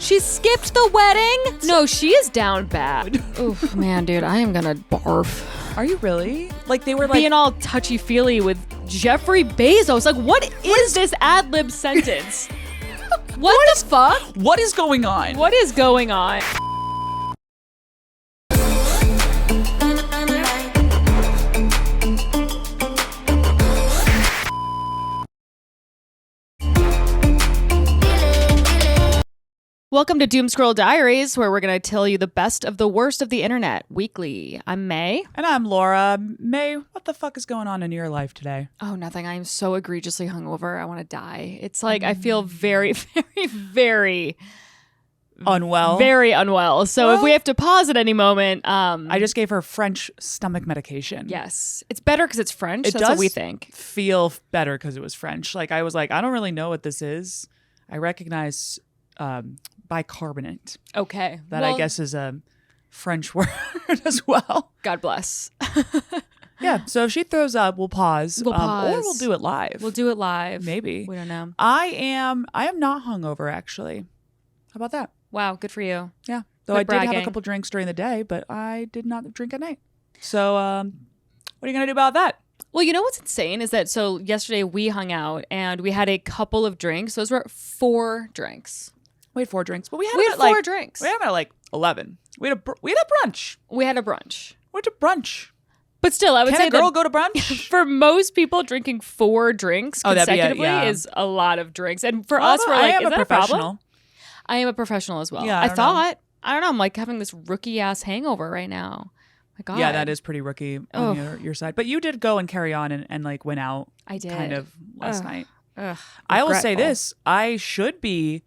She skipped the wedding? No, she is down bad. Oof, man, dude, I am gonna barf. Are you really? Like they were like being all touchy-feely with Jeffrey Bezos. Like, what is this ad-lib sentence? What the fuck? What is going on? What is going on? Welcome to DoomScroll Diaries, where we're going to tell you the best of the worst of the internet weekly. I'm May. And I'm Laura. May, what the fuck is going on in your life today? Oh, nothing. I am so egregiously hungover. I want to die. It's like I feel very, very, very unwell. Very unwell. So if we have to pause at any moment. I just gave her French stomach medication. Yes. It's better because it's French. It That's does what we think. Feel better because it was French. Like I was like, I don't really know what this is. I recognize bicarbonate. Okay. That I guess is a French word as well. God bless. Yeah. So if she throws up, we'll pause. We'll pause. Or we'll do it live. We'll do it live. Maybe. We don't know. I am not hungover, actually. How about that? Wow. Good for you. Yeah. Though I did have a couple drinks during the day, but I did not drink at night. So what are you going to do about that? Well, you know what's insane is that so yesterday we hung out and we had a couple of drinks. Those were 4 drinks. We had 4 drinks, but we had 4 drinks. We had about like 11. We had a brunch. We had a brunch. We went to brunch. But still, I would say a girl go to brunch? For most people, drinking 4 drinks consecutively is a lot of drinks. And for us, we're like, is that a problem? I am a professional as well. Yeah, I don't know. I'm like having this rookie ass hangover right now. My God. Yeah, that is pretty rookie on your side. But you did go and carry on and like went out. I did. Kind of last night. I will say this. I should be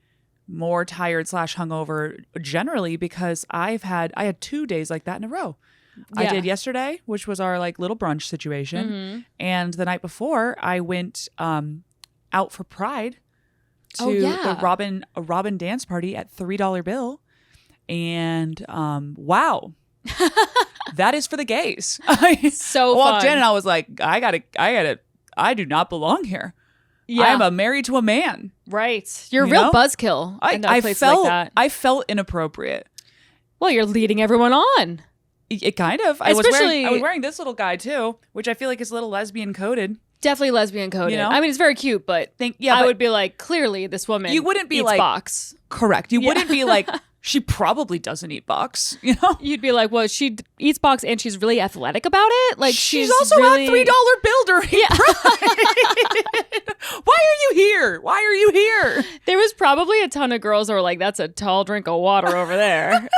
more tired / hungover generally because I had 2 days like that in a row. Yeah. I did yesterday, which was our like little brunch situation. Mm-hmm. And the night before I went out for Pride to a Robin dance party at $3 bill. And wow. That is for the gays. So I walked in and I was like, I do not belong here. Yeah. I am married to a man. Right. You're a real buzzkill. I felt inappropriate. Well, you're leading everyone on. It kind of. I was wearing this little guy too, which I feel like is a little lesbian coded. Definitely lesbian coded. You know? I mean, it's very cute, but I would be like, clearly this woman you wouldn't be eats like box. Correct. You wouldn't be like, she probably doesn't eat box, you know? You'd be like, well, she eats box and she's really athletic about it. Like she's also really... a $3 bill during Pride. Why are you here? Why are you here? There was probably a ton of girls that were like, that's a tall drink of water over there.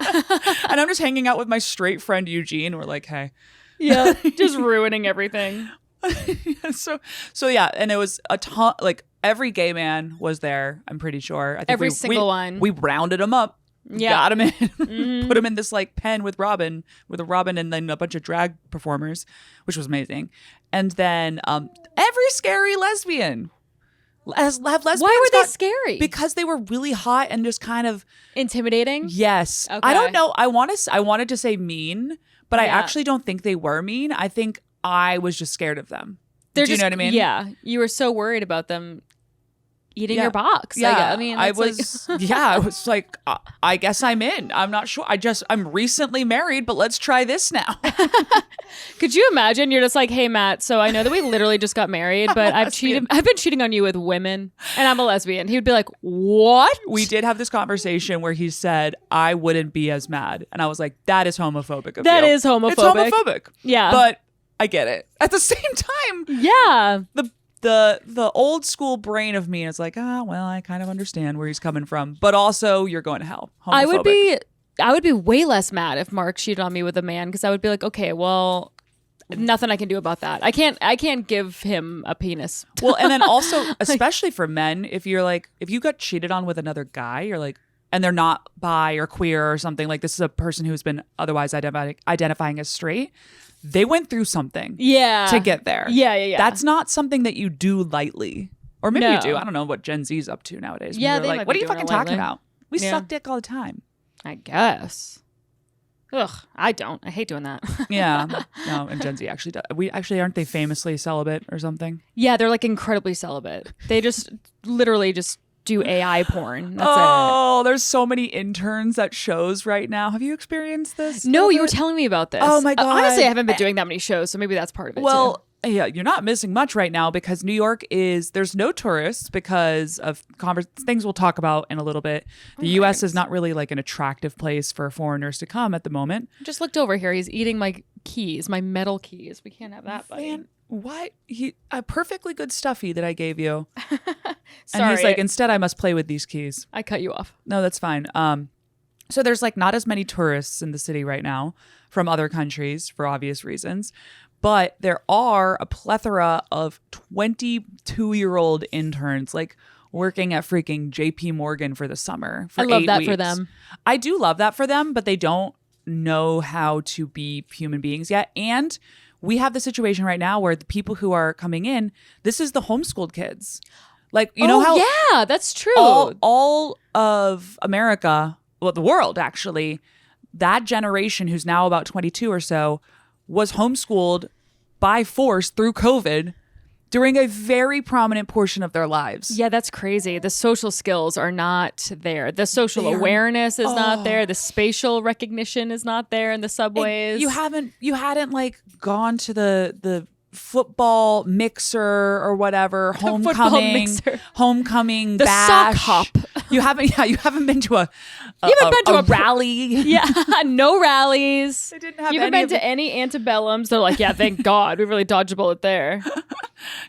And I'm just hanging out with my straight friend Eugene. We're like, hey. Yeah, just ruining everything. So yeah, and it was a ton, like every gay man was there, I'm pretty sure. I think every single one. We rounded him up. Yeah. Got him in. Put him in this like pen with a Robin and then a bunch of drag performers, which was amazing. And then every scary lesbian have lesbians. Why were they scary? Because they were really hot and just kind of intimidating. Yes. Okay. I don't know. I wanted to say mean, but I actually don't think they were mean. I think I was just scared of them. Do you know what I mean? Yeah. You were so worried about them eating your box. Yeah. I was like, I guess I'm in. I'm not sure. I'm recently married, but let's try this now. Could you imagine? You're just like, hey, Matt, so I know that we literally just got married, but I've been cheating on you with women and I'm a lesbian. He would be like, what? We did have this conversation where he said, I wouldn't be as mad. And I was like, that is homophobic of That you. is homophobic. It's homophobic. Yeah. But I get it. At the same time, yeah, the old school brain of me is like, well, I kind of understand where he's coming from, but also you're going to hell. Homophobic. I would be way less mad if Mark cheated on me with a man because I would be like, okay, well, nothing I can do about that. I can't give him a penis. Well, and then also, especially for men, if you got cheated on with another guy, you're like, and they're not bi or queer or something, like this is a person who's been otherwise identifying as straight. They went through something to get there. Yeah. That's not something that you do lightly. Or maybe you do. I don't know what Gen Z's up to nowadays. Yeah, they're like, what are you fucking talking about? We suck dick all the time. I guess. Ugh, I don't. I hate doing that. Yeah. No, and Gen Z actually does. Aren't they famously celibate or something? Yeah, they're like incredibly celibate. They just literally just do AI porn. That's oh, there's so many interns at shows right now. Have you experienced this? No, you were telling me about this. Oh my God. Honestly, I haven't been doing that many shows, so maybe that's part of it well, too. Yeah, you're not missing much right now because New York there's no tourists because of things we'll talk about in a little bit. The U.S. is not really like an attractive place for foreigners to come at the moment. Just looked over here. He's eating my keys, my metal keys. We can't have that, buddy. Man, what? A perfectly good stuffy that I gave you. Sorry. And he's like, instead I must play with these keys. I cut you off. No, that's fine. So there's like not as many tourists in the city right now from other countries for obvious reasons. But there are a plethora of 22-year-old interns like working at freaking JP Morgan for the summer for 8 weeks. I love that for them. I do love that for them, but they don't know how to be human beings yet. And we have the situation right now where the people who are coming in, this is the homeschooled kids. Like, you know how yeah, that's true. All of America, well, the world actually, that generation who's now about 22 or so was homeschooled by force through COVID during a very prominent portion of their lives. Yeah, that's crazy. The social skills are not there. The social awareness is not there. The spatial recognition is not there in the subways. You hadn't like gone to the football mixer or whatever, homecoming, the bash. sock hop. You haven't been to a rally. Yeah, no rallies. They didn't have. You haven't been to any antebellums. They're like, yeah, thank God, we really dodged a bullet there.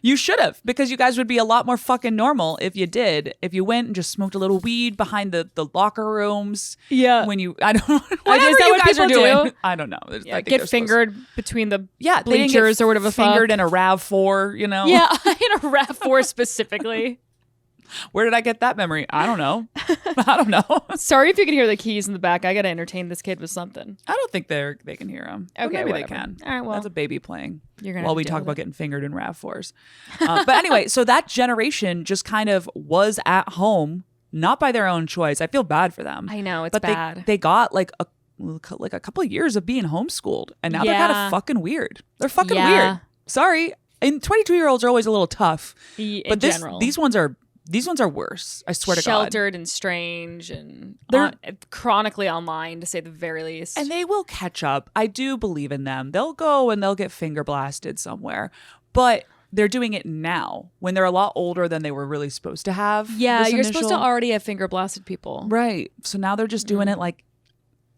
You should have, because you guys would be a lot more fucking normal if you did. If you went and just smoked a little weed behind the locker rooms. Yeah. When you, I don't know. Whatever Is that you what guys are doing. Do? I don't know. Yeah, get fingered between the bleachers they didn't get or whatever. Fingered in a RAV4, you know? Yeah, in a RAV4 specifically. Where did I get that memory? I don't know. I don't know. Sorry if you can hear the keys in the back. I got to entertain this kid with something. I don't think they can hear them. Okay, maybe whatever. they can. All right, well. That's a baby playing You're while we talk about getting fingered in RAV4s. But anyway, so that generation just kind of was at home, not by their own choice. I feel bad for them. I know, it's but bad. They got like a couple of years of being homeschooled, and now they're kind of fucking weird. They're fucking weird. Sorry. And 22-year-olds are always a little tough. But these ones are worse. I swear to God. Sheltered and strange and they're chronically online, to say the very least. And they will catch up. I do believe in them. They'll go and they'll get finger blasted somewhere. But they're doing it now when they're a lot older than they were really supposed to have. Yeah, you're supposed to already have finger blasted people. Right. So now they're just doing it like,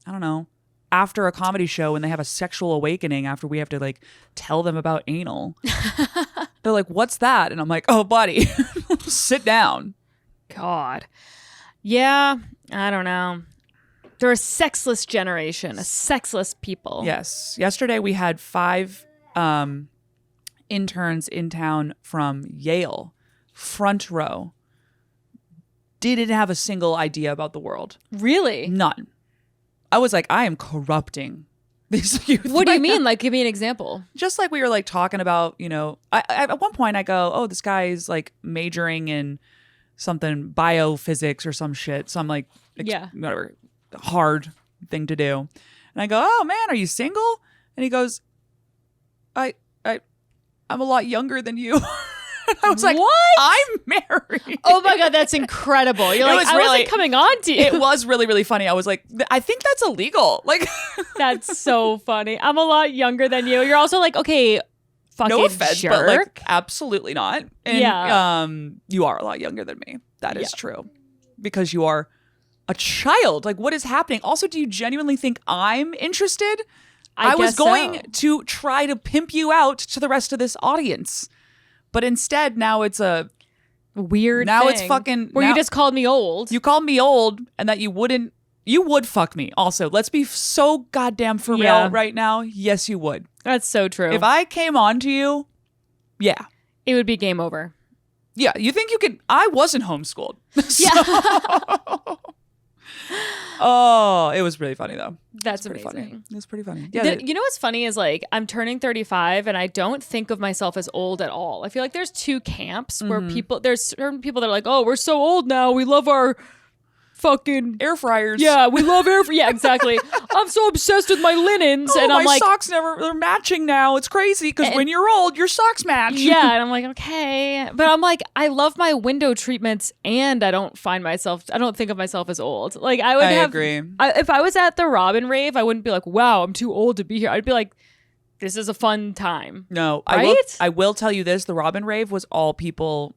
I don't know, after a comedy show when they have a sexual awakening after we have to like tell them about anal. They're like, what's that? And I'm like, oh, buddy, sit down. God. Yeah, I don't know. They're a sexless generation, a sexless people. Yes. Yesterday we had 5 interns in town from Yale, front row. Didn't have a single idea about the world. Really? None. I was like, I am corrupting these youth. What do you mean? Like, give me an example. Just like we were like talking about, you know, I at one point I go, oh, this guy is like majoring in something biophysics or some shit. Some like, whatever, hard thing to do. And I go, oh man, are you single? And he goes, I'm a lot younger than you. I was like, what? I'm married. Oh my God, that's incredible. You're like, I wasn't coming on to you. It was really, really funny. I was like, I think that's illegal. Like, that's so funny. I'm a lot younger than you. You're also like, okay, fucking no offense, jerk. but like, absolutely not. And you are a lot younger than me. That is true. Because you are a child. Like, what is happening? Also, do you genuinely think I'm interested? I was going to try to pimp you out to the rest of this audience. But instead, now it's a weird now thing. It's fucking where you just called me old. You called me old, and that you would fuck me. Also, let's be so goddamn for real right now. Yes, you would. That's so true. If I came on to you, yeah, it would be game over. Yeah, you think you could? I wasn't homeschooled. Oh, it was really funny though. That's amazing. Funny. It was pretty funny. Yeah. You know what's funny is like I'm turning 35 and I don't think of myself as old at all. I feel like there's 2 camps where there's certain people that are like, oh, we're so old now. We love our fucking air fryers. Yeah, we love air. Yeah, exactly. I'm so obsessed with my linens, and I'm my like, socks they're matching now. It's crazy because when you're old, your socks match. Yeah, and I'm like, okay, but I'm like, I love my window treatments, and I don't think of myself as old. Like I agree. If I was at the Robin rave, I wouldn't be like, wow, I'm too old to be here. I'd be like, this is a fun time. No, right? I will tell you this: the Robin rave was all people.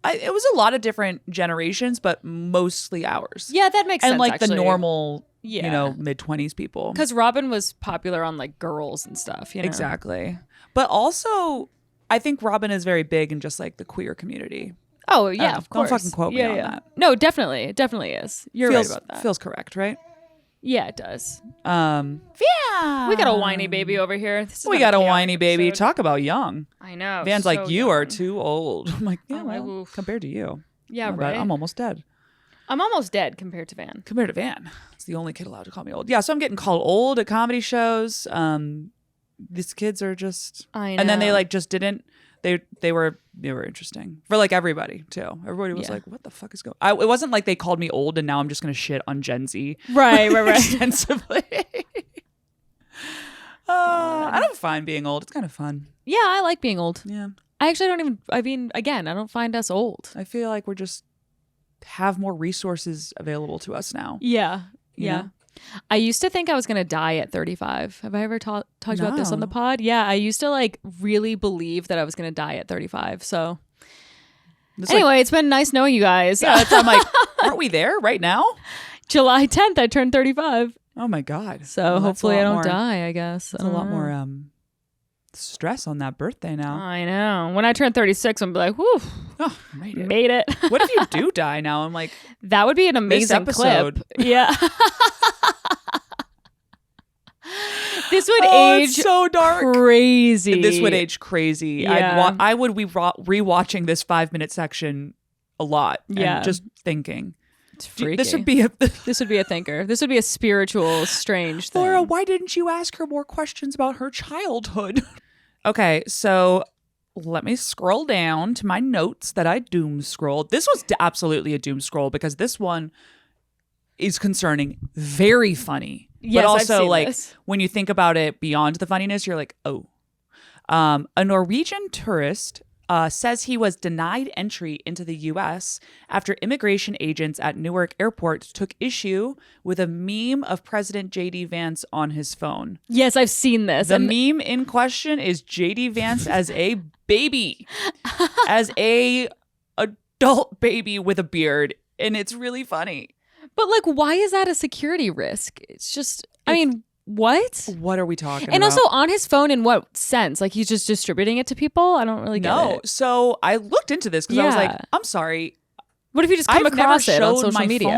It was a lot of different generations, but mostly ours. Yeah, that makes sense. And like actually. the normal, mid-20s people. Because Robin was popular on like girls and stuff. Exactly. But also, I think Robin is very big in just like the queer community. Oh yeah, of course. Don't fucking quote me on that. No, definitely, it definitely is. You're right about that. Feels correct, right? Yeah, it does. Yeah. We got a whiny baby over here. We got a whiny baby. Talk about young. I know. Van's so like, you young. are too old. I'm like, yeah, well, oof. compared to you. Yeah, My right. bad. I'm almost dead. I'm almost dead compared to Van. Compared to Van. It's the only kid allowed to call me old. Yeah, so I'm getting called old at comedy shows. These kids are just... I know. And then they like just didn't... They were interesting for like everybody too. Everybody was like, "What the fuck is going?" It wasn't like they called me old and now I'm just gonna shit on Gen Z, right, extensively. I don't find being old. It's kind of fun. Yeah, I like being old. Yeah, I actually don't even. I mean, again, I don't find us old. I feel like we're just have more resources available to us now. Yeah, You know? I used to think I was going to die at 35. Have I ever talked about this on the pod? Yeah, I used to like really believe that I was going to die at 35. So anyway, it's been nice knowing you guys. Yeah, I'm like, aren't we there right now? July 10th, I turned 35. Oh my God. So hopefully I don't die, I guess. It's a lot more stress on that birthday now. I know. When I turn 36, I'm like, whew. Oh, made it. What if you do die now? I'm like, that would be an amazing clip. Yeah. This would age so dark. Crazy. This would age crazy. Yeah. I would be rewatching this 5-minute section a lot. Yeah. And just thinking. It's freaky. This would be a thinker. This would be a spiritual, strange thing. Laura, why didn't you ask her more questions about her childhood? Okay, so let me scroll down to my notes that I doom scrolled. This was absolutely a doom scroll because this one is concerning, very funny. Yes, but also I've seen like this. When you think about it beyond the funniness, you're like, oh. A Norwegian tourist says he was denied entry into the U.S. after immigration agents at Newark Airport took issue with a meme of President JD Vance on his phone. Yes, I've seen this. The meme in question is JD Vance as a baby, as a adult baby with a beard, and it's really funny. But like, why is that a security risk? It's just, I mean, what? What are we talking about? And also on his phone, in what sense? Like he's just distributing it to people? I don't really get it. So I looked into this because I was like, I'm sorry. What if you just come across it on social media?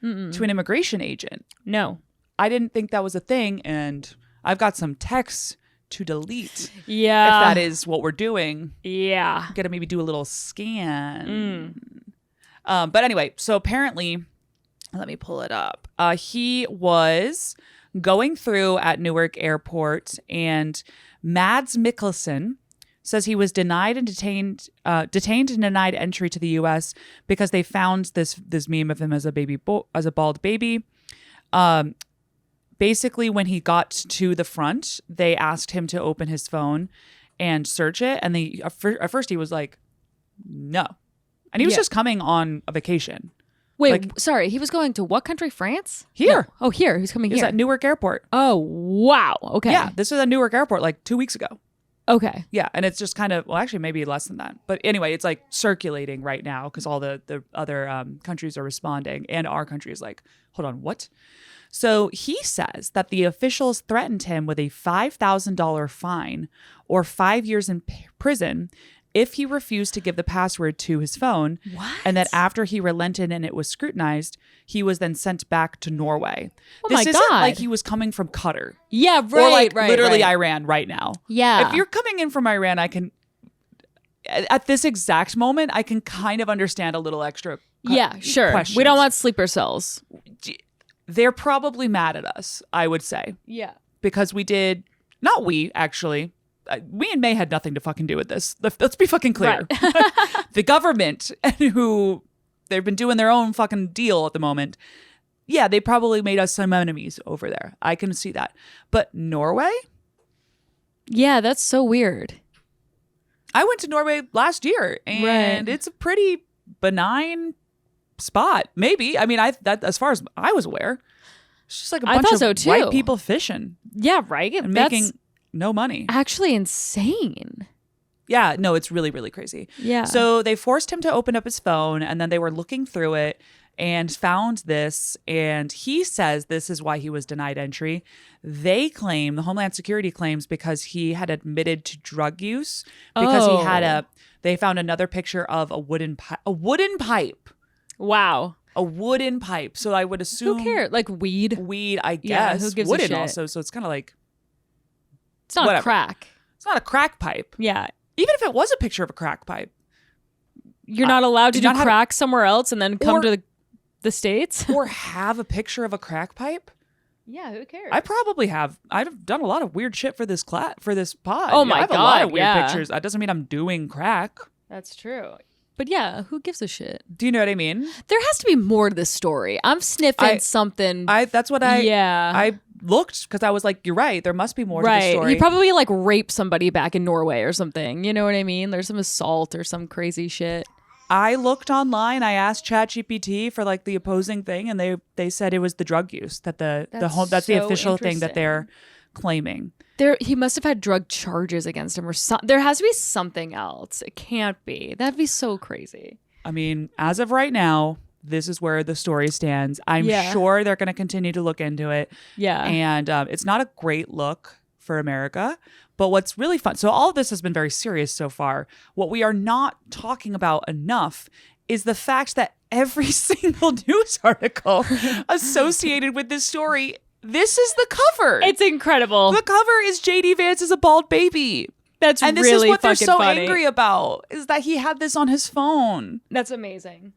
Phone to an immigration agent. No. I didn't think that was a thing, and I've got some texts to delete. Yeah. If that is what we're doing. Yeah. Gotta maybe do a little scan. But anyway, so apparently, let me pull it up. He was going through at Newark Airport, and Mads Mikkelsen says he was detained and denied entry to the U.S. because they found this meme of him as a bald baby. Basically, when he got to the front, they asked him to open his phone and search it, and at first he was like, no, and he was just coming on a vacation. Wait, sorry. He was going to what country? France? Here. No. Oh, here. He's coming here. He was at Newark Airport. Oh, wow. Okay. Yeah, this was at Newark Airport like 2 weeks ago. Okay. Yeah, and it's just kind of, well, actually maybe less than that. But anyway, it's like circulating right now because all the other countries are responding, and our country is like, hold on, what? So he says that the officials threatened him with a $5,000 fine or 5 years in prison if he refused to give the password to his phone. What? And that after he relented and it was scrutinized, he was then sent back to Norway. Oh this my isn't God. like he was coming from Qatar. Yeah, right, or like right, literally right. Iran right now. Yeah. If you're coming in from Iran, I can, at this exact moment, I can kind of understand a little extra sure. questions. We don't want sleeper cells. They're probably mad at us, I would say. Yeah. Because we did, not we, actually. We and May had nothing to fucking do with this. Let's be fucking clear. Right. The government who they've been doing their own fucking deal at the moment. Yeah, they probably made us some enemies over there. I can see that. But Norway? Yeah, that's so weird. I went to Norway last year, and it's a pretty benign spot. Maybe. I mean, that as far as I was aware, it's just like a bunch of white people fishing. Yeah, right. And making no money. Actually insane. Yeah, no, it's really, really crazy. Yeah. So they forced him to open up his phone, and then they were looking through it and found this. And he says this is why he was denied entry. They claim, the Homeland Security claims, because he had admitted to drug use, because he had they found another picture of a wooden pipe. Wow. A wooden pipe. So I would assume. Who cares? Like weed? Weed, I guess. Who gives wooden a shit? Also. So it's kind of like. It's not whatever. crack. It's not a crack pipe. Yeah. Even if it was a picture of a crack pipe. You're not allowed to do crack somewhere else and then come to the States? Or have a picture of a crack pipe? Yeah, who cares? I probably have. I've done a lot of weird shit for this pod. Oh my God, I have a lot of weird pictures. That doesn't mean I'm doing crack. That's true. But yeah, who gives a shit? Do you know what I mean? There has to be more to this story. I'm sniffing something. That's what I. Yeah. I looked because I was like, you're right. There must be more to the story. He probably like raped somebody back in Norway or something. You know what I mean? There's some assault or some crazy shit. I looked online. I asked ChatGPT for like the opposing thing, and they said it was the drug use that's the official thing that they're claiming. He must have had drug charges against him or something. There has to be something else. It can't be. That'd be so crazy. I mean, as of right now, this is where the story stands. I'm sure they're going to continue to look into it. Yeah. And it's not a great look for America. But what's really fun, so all of this has been very serious so far. What we are not talking about enough is the fact that every single news article associated with this story, this is the cover. It's incredible. The cover is JD Vance as a bald baby. That's and this really is what they're so funny. Angry about, is that he had this on his phone. That's amazing.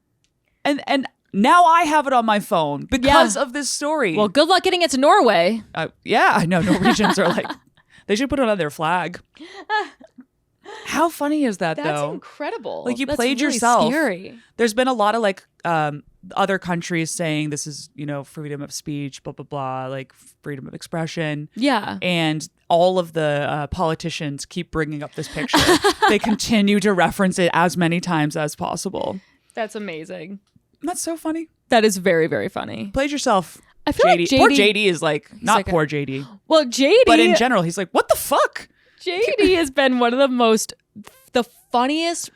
And now I have it on my phone because of this story. Well, good luck getting it to Norway. Yeah, I know. Norwegians are like, they should put it on their flag. How funny is that, though? That's incredible. Like, you That's played really yourself. Scary. There's been a lot of like other countries saying this is, freedom of speech, blah, blah, blah, like freedom of expression. Yeah. And all of the politicians keep bringing up this picture. They continue to reference it as many times as possible. That's amazing. That's so funny. That is very, very funny. Played yourself. I feel like JD... Poor JD is like, not like poor JD. Well, JD... But in general, he's like, what the fuck? JD has been one of the funniest,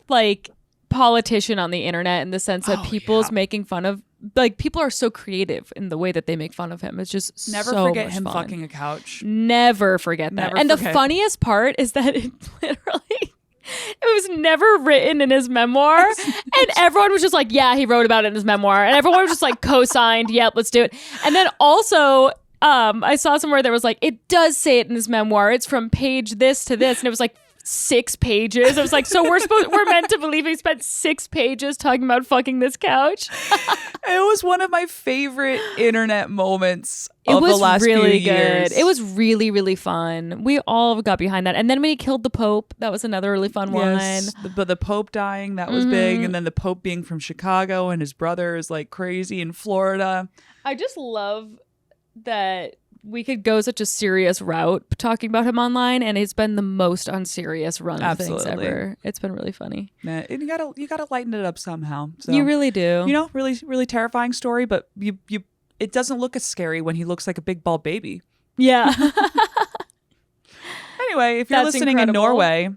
like, politician on the internet in the sense that people's making fun of... Like, people are so creative in the way that they make fun of him. It's just Never so forget much him fun. fucking a couch. Never forget that. And the funniest part is that it literally... It was never written in his memoir. And everyone was just like, yeah, he wrote about it in his memoir. And everyone was just like, co-signed, yep, let's do it. And then also, I saw somewhere there was like, it does say it in his memoir. It's from page this to this. And it was like 6 pages. I was like, so we're meant to believe he spent 6 pages talking about fucking this couch. It was one of my favorite internet moments of the last few years. It was really, really fun. We all got behind that. And then when he killed the Pope, that was another really fun one. But the Pope dying, that was big. And then the Pope being from Chicago and his brother is like crazy in Florida. I just love that we could go such a serious route talking about him online, and it's been the most unserious run of things ever. It's been really funny. And you gotta lighten it up somehow. So, you really do. Really, really terrifying story, but it doesn't look as scary when he looks like a big bald baby. Yeah. Anyway, if you're listening in Norway,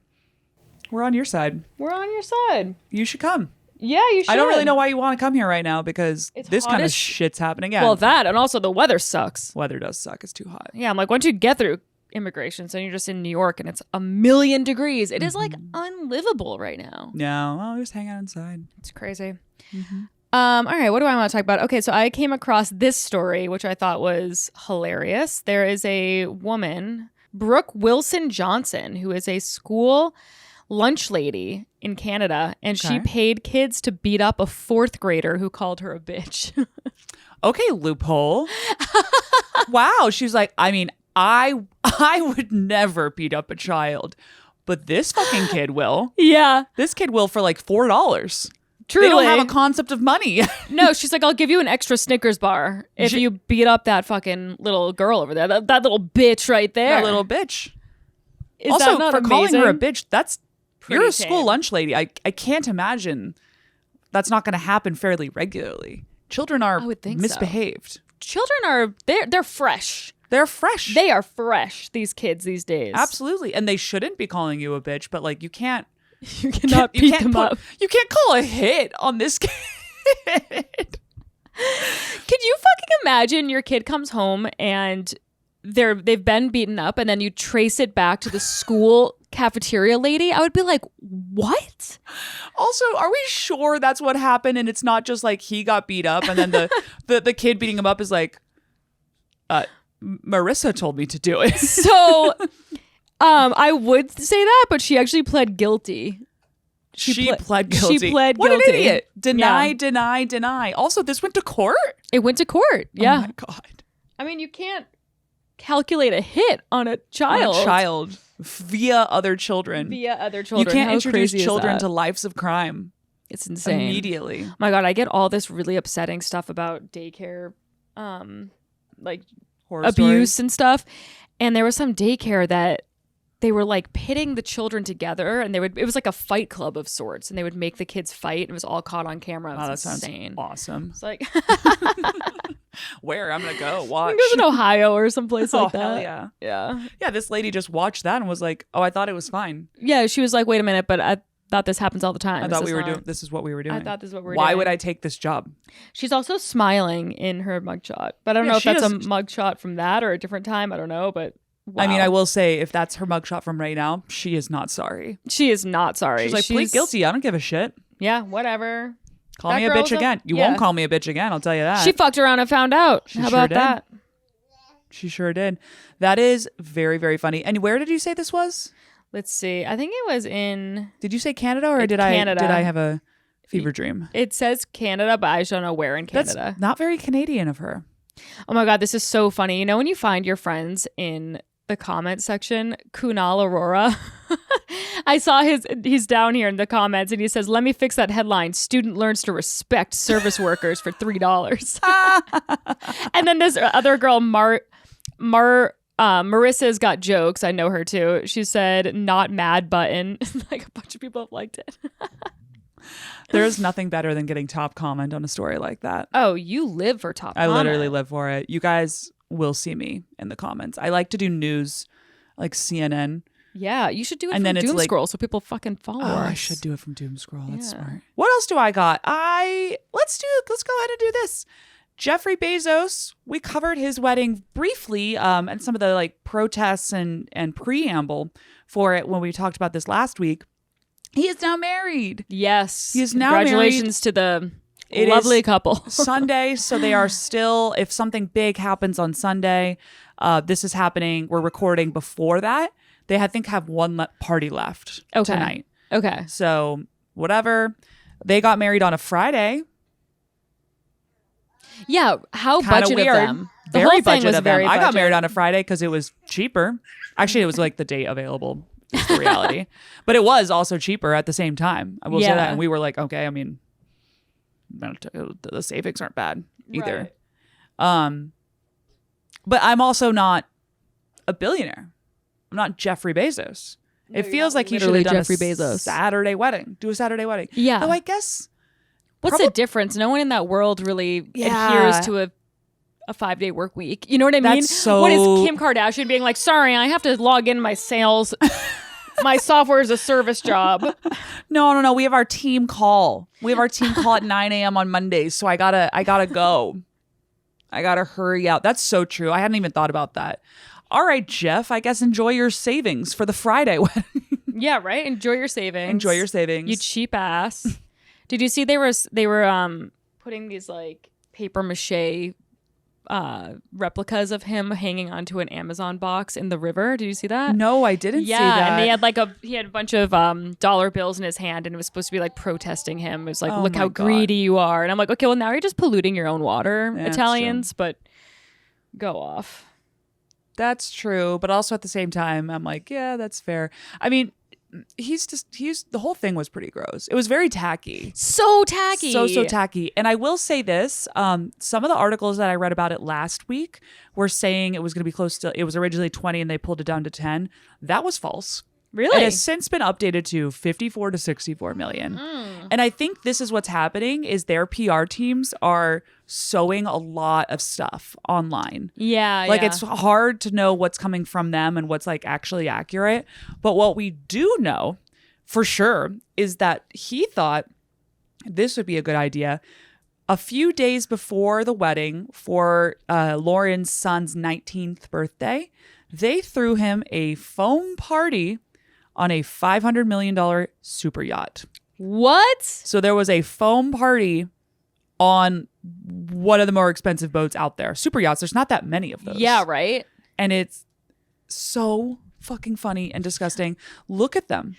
we're on your side. We're on your side. You should come. Yeah, you should. I don't really know why you want to come here right now because it's this kind of shit's happening. Yeah. Well, that and also the weather sucks. Weather does suck. It's too hot. Yeah, I'm like, once you get through immigration, so you're just in New York and it's 1,000,000 degrees. It is like unlivable right now. No, well, just hang out inside. It's crazy. All right, what do I want to talk about? Okay, so I came across this story, which I thought was hilarious. There is a woman, Brooke Wilson Johnson, who is a school lunch lady in Canada, and she paid kids to beat up a 4th grader who called her a bitch. Okay, loophole. Wow, she's like, I mean, I would never beat up a child, but this fucking kid will. Yeah. This kid will for like $4. Truly. They don't have a concept of money. No, she's like, I'll give you an extra Snickers bar if you beat up that fucking little girl over there. That little bitch right there. That little bitch. Is also, that not for amazing? calling her a bitch, you're a school tame. lunch lady. I can't imagine that's not going to happen fairly regularly. Children are misbehaved. So. Children are, they're fresh. They're fresh. They are fresh, these kids these days. Absolutely. And they shouldn't be calling you a bitch, but like you cannot beat them up. You can't call a hit on this kid. Could you fucking imagine your kid comes home and they've been beaten up and then you trace it back to the school cafeteria lady? I would be like, what? Also, are we sure that's what happened and it's not just like he got beat up and then the kid beating him up is like, Marissa told me to do it. So I would say that, but she actually pled guilty. She pled guilty. She pled what guilty. What an idiot. Deny. Also, this went to court? It went to court, yeah. Oh my God. I mean, you can't calculate a hit on a child. Via other children. You can't introduce children to lives of crime. It's insane. Immediately. Oh my God, I get all this really upsetting stuff about daycare, like horror abuse stories. And stuff. And there was some daycare that they were like pitting the children together, and it was like a fight club of sorts, and they would make the kids fight. And it was all caught on camera. It was that insane. Sounds awesome. It's like where I'm gonna go watch. It was in Ohio or someplace like that. Hell yeah. Yeah. This lady just watched that and was like, "Oh, I thought it was fine." Yeah, she was like, "Wait a minute, but I thought this happens all the time. I thought we were doing. This is what we were doing. I thought this is what we were Why doing. would I take this job?" She's also smiling in her mugshot, but I don't know if that's a mugshot from that or a different time. I don't know, but. Wow. I mean, I will say, if that's her mugshot from right now, she is not sorry. She is not sorry. She's like, plead guilty. I don't give a shit. Yeah, whatever. Call me a bitch again. You won't call me a bitch again, I'll tell you that. She fucked around and found out. How about that? She sure did. That is very, very funny. And where did you say this was? Let's see. I think it was in... Did you say Canada or did I have a fever dream? It says Canada, but I just don't know where in Canada. That's not very Canadian of her. Oh my God, this is so funny. You know when you find your friends in the comment section, Kunal Aurora. I saw he's down here in the comments and he says, "Let me fix that headline. Student learns to respect service workers for $3." And then this other girl, Marissa's got jokes. I know her too. She said, "Not mad button." Like a bunch of people have liked it. There's nothing better than getting top comment on a story like that. Oh, you live for top comment. I literally live for it. You guys will see me in the comments. I like to do news like CNN. Yeah, you should do it from DoomScroll so people fucking follow us. I should do it from DoomScroll. That's smart. What else do I got? Let's go ahead and do this. Jeffrey Bezos, we covered his wedding briefly and some of the like protests and preamble for it when we talked about this last week. He is now married. Yes. He is now married. Congratulations to the lovely couple. Sunday, so they are still, if something big happens on Sunday, this is happening, we're recording before that. They, I think, have one party left tonight. Okay. So, whatever. They got married on a Friday. Yeah, how budget weird. Of them. The very whole thing budget was of them. very I got budget. married on a Friday because it was cheaper. Actually, it was like the date available. Is the reality. But it was also cheaper at the same time. I will say that. And we were like, okay, I mean, the savings aren't bad either. Right. But I'm also not a billionaire. I'm not Jeffrey Bezos. No, it feels like he should have done Jeffrey Bezos. Saturday wedding. Do a Saturday wedding. Yeah. Though I guess. What's the difference? No one in that world really adheres to a 5-day work week. You know what I mean? What is Kim Kardashian being like, sorry, I have to log in my sales. My software is a service job. No. We have our team call. At 9 a.m. on Mondays. So I gotta go. I gotta hurry out. That's so true. I hadn't even thought about that. All right, Jeff, I guess enjoy your savings for the Friday wedding. Yeah, right? Enjoy your savings. You cheap ass. Did you see they were putting these like paper mache replicas of him hanging onto an Amazon box in the river? Did you see that? No, I didn't see that. And they had he had a bunch of dollar bills in his hand, and it was supposed to be like protesting him. It was like, look how greedy you are. And I'm like, okay, well now you're just polluting your own water, Italians, but go off. That's true. But also at the same time, I'm like, yeah, that's fair. I mean, the whole thing was pretty gross. It was very tacky. So tacky. So tacky. And I will say this, some of the articles that I read about it last week were saying it was going to be it was originally 20 and they pulled it down to 10. That was false. Really? It has since been updated to 54 to 64 million. And I think this is what's happening is their PR teams are sowing a lot of stuff online. Yeah. Like it's hard to know what's coming from them and what's like actually accurate. But what we do know for sure is that he thought this would be a good idea. A few days before the wedding for Lauren's son's 19th birthday, they threw him a foam party on a $500 million super yacht. What? So there was a foam party on one of the more expensive boats out there. Super yachts, there's not that many of those. Yeah, right? And it's so fucking funny and disgusting. Look at them.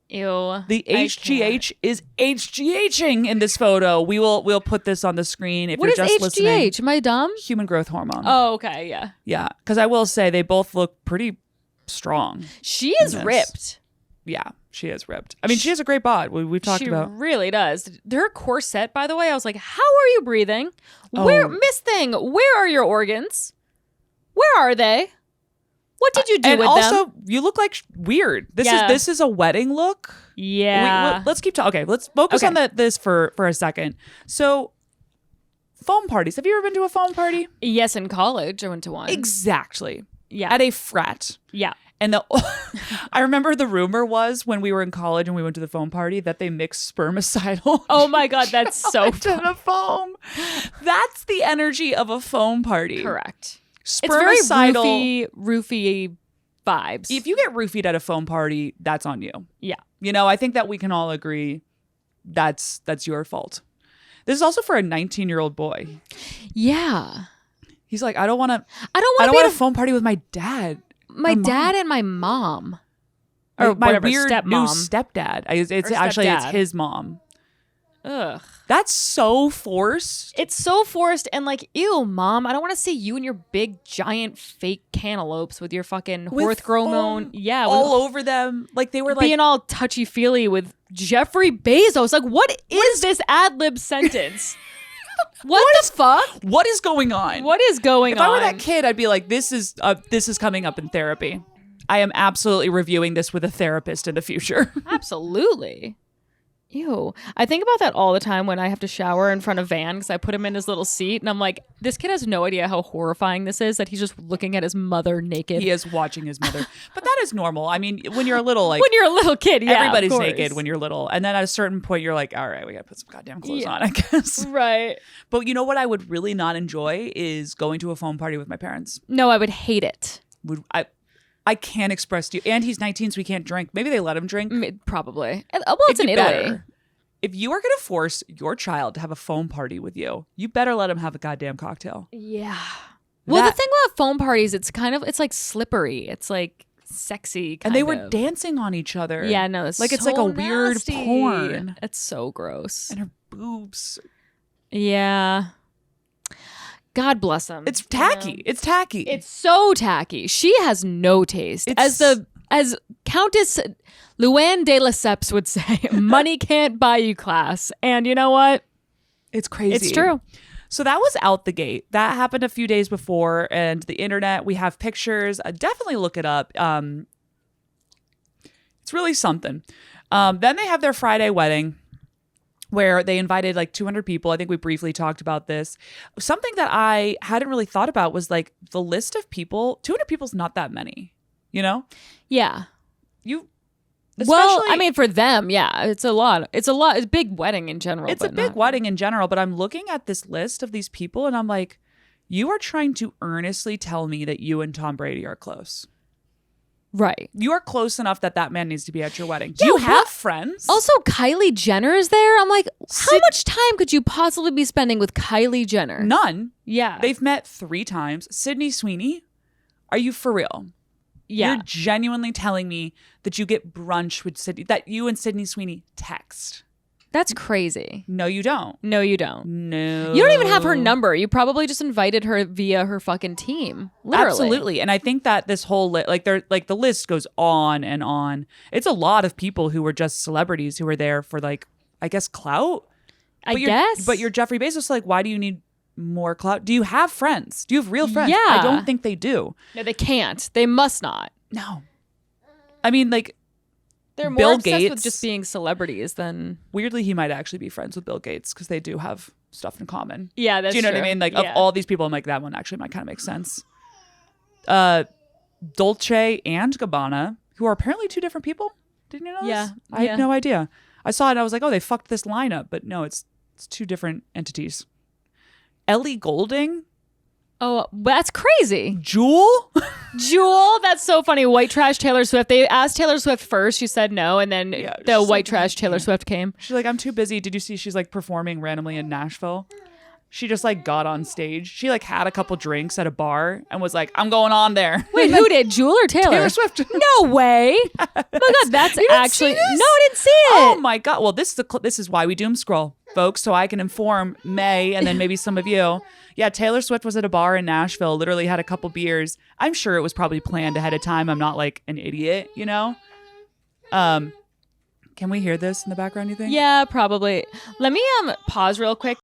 Ew. The HGH is HGHing in this photo. We'll put this on the screen if what you're just HGH? listening. Am I dumb? Human growth hormone. Oh, okay, yeah. Yeah, because I will say they both look pretty strong. She is ripped. Yeah, she is ripped. I mean, she has a great bod. We've talked about. She really does. Her corset, by the way, I was like, how are you breathing? Where, Miss Thing, where are your organs? Where are they? What did you do with them? And also, you look like weird. This is a wedding look. Yeah. Let's keep talking. Okay, let's focus on this for a second. So, foam parties. Have you ever been to a foam party? Yes, in college I went to one. Exactly. Yeah. At a frat. Yeah. And I remember the rumor was when we were in college and we went to the foam party that they mixed spermicidal. Oh my God, that's so fun. The foam. That's the energy of a foam party. Correct. Spermicidal. It's very roofy vibes. If you get roofied at a foam party, that's on you. Yeah. You know, I think that we can all agree that's your fault. This is also for a 19-year-old boy. Yeah. He's like, I don't want to a foam party with my dad. My dad and my mom. Or my weird new stepdad. It's his mom. Ugh. That's so forced. It's so forced and like, ew, mom. I don't want to see you and your big, giant, fake cantaloupes with your fucking growth hormone. Yeah. All over them. Like they were like. Being all touchy-feely with Jeffrey Bezos. Like, what is this ad-lib sentence? What the fuck? What is going on? What is going on? If I were that kid, I'd be like, this is coming up in therapy. I am absolutely reviewing this with a therapist in the future. Absolutely. Ew. I think about that all the time when I have to shower in front of Van because I put him in his little seat and I'm like, this kid has no idea how horrifying this is that he's just looking at his mother naked. He is watching his mother. But that is normal. I mean, when you're a little when you're a little kid, yeah, everybody's naked when you're little. And then at a certain point, you're like, all right, we got to put some goddamn clothes on, I guess. Right. But you know what I would really not enjoy is going to a foam party with my parents. No, I would hate it. I can't express to you. And he's 19, so he can't drink. Maybe they let him drink. Probably. Well, it's in Italy. Better. If you are going to force your child to have a foam party with you, you better let him have a goddamn cocktail. Yeah. Well, the thing about foam parties, it's like slippery. It's like sexy kind of. And they were dancing on each other. Yeah, no, it's like so it's like a weird nasty. porn. It's so gross. And her boobs. Yeah. God bless them. It's tacky. Yeah. It's tacky. It's so tacky. She has no taste. As Countess Luann de Lesseps would say, money can't buy you class. And you know what? It's crazy. It's true. So that was out the gate. That happened a few days before. And the internet, we have pictures. Definitely look it up. It's really something. Then they have their Friday wedding, where they invited like 200 people. I think we briefly talked about this. Something that I hadn't really thought about was like the list of people. 200 people is not that many, you know? Yeah. Well, I mean, for them, yeah, it's a lot. It's a big wedding in general. It's a big wedding in general, but I'm looking at this list of these people and I'm like, you are trying to earnestly tell me that you and Tom Brady are close. Right. You are close enough that man needs to be at your wedding. Do you have friends? Also, Kylie Jenner is there. I'm like, how much time could you possibly be spending with Kylie Jenner? None. Yeah. They've met 3 times. Sydney Sweeney, are you for real? Yeah. You're genuinely telling me that you get brunch with Sydney, that you and Sydney Sweeney text. That's crazy. No, you don't. No, you don't. No. You don't even have her number. You probably just invited her via her fucking team. Literally. Absolutely. And I think that this whole the list goes on and on. It's a lot of people who were just celebrities who were there for like, I guess, clout. I guess. But you're Jeffrey Bezos. Like, why do you need more clout? Do you have friends? Do you have real friends? Yeah. I don't think they do. No, they can't. They must not. No. I mean, like, they're more Bill obsessed Gates, with just being celebrities than... Weirdly, he might actually be friends with Bill Gates because they do have stuff in common. Yeah, that's true. Do you know what I mean? Like, of all these people, I'm like, that one actually might kind of make sense. Dolce and Gabbana, who are apparently two different people. Didn't you know this? Yeah. I had no idea. I saw it and I was like, oh, they fucked this lineup. But no, it's two different entities. Ellie Goulding. Oh, that's crazy. Jewel? Jewel, that's so funny. White trash Taylor Swift. They asked Taylor Swift first. She said no. And then the white trash Taylor Swift came. She's like, I'm too busy. Did you see she's like performing randomly in Nashville? She just like got on stage. She like had a couple drinks at a bar and was like, I'm going on there. Wait, who did? Jewel or Taylor? Taylor Swift. No way. Oh my God, that's actually... No, I didn't see it. Oh my God. Well, this is why we doom scroll, folks, so I can inform May and then maybe some of you. Yeah, Taylor Swift was at a bar in Nashville, literally had a couple beers. I'm sure it was probably planned ahead of time. I'm not like an idiot, you know? Can we hear this in the background, you think? Yeah, probably. Let me pause real quick.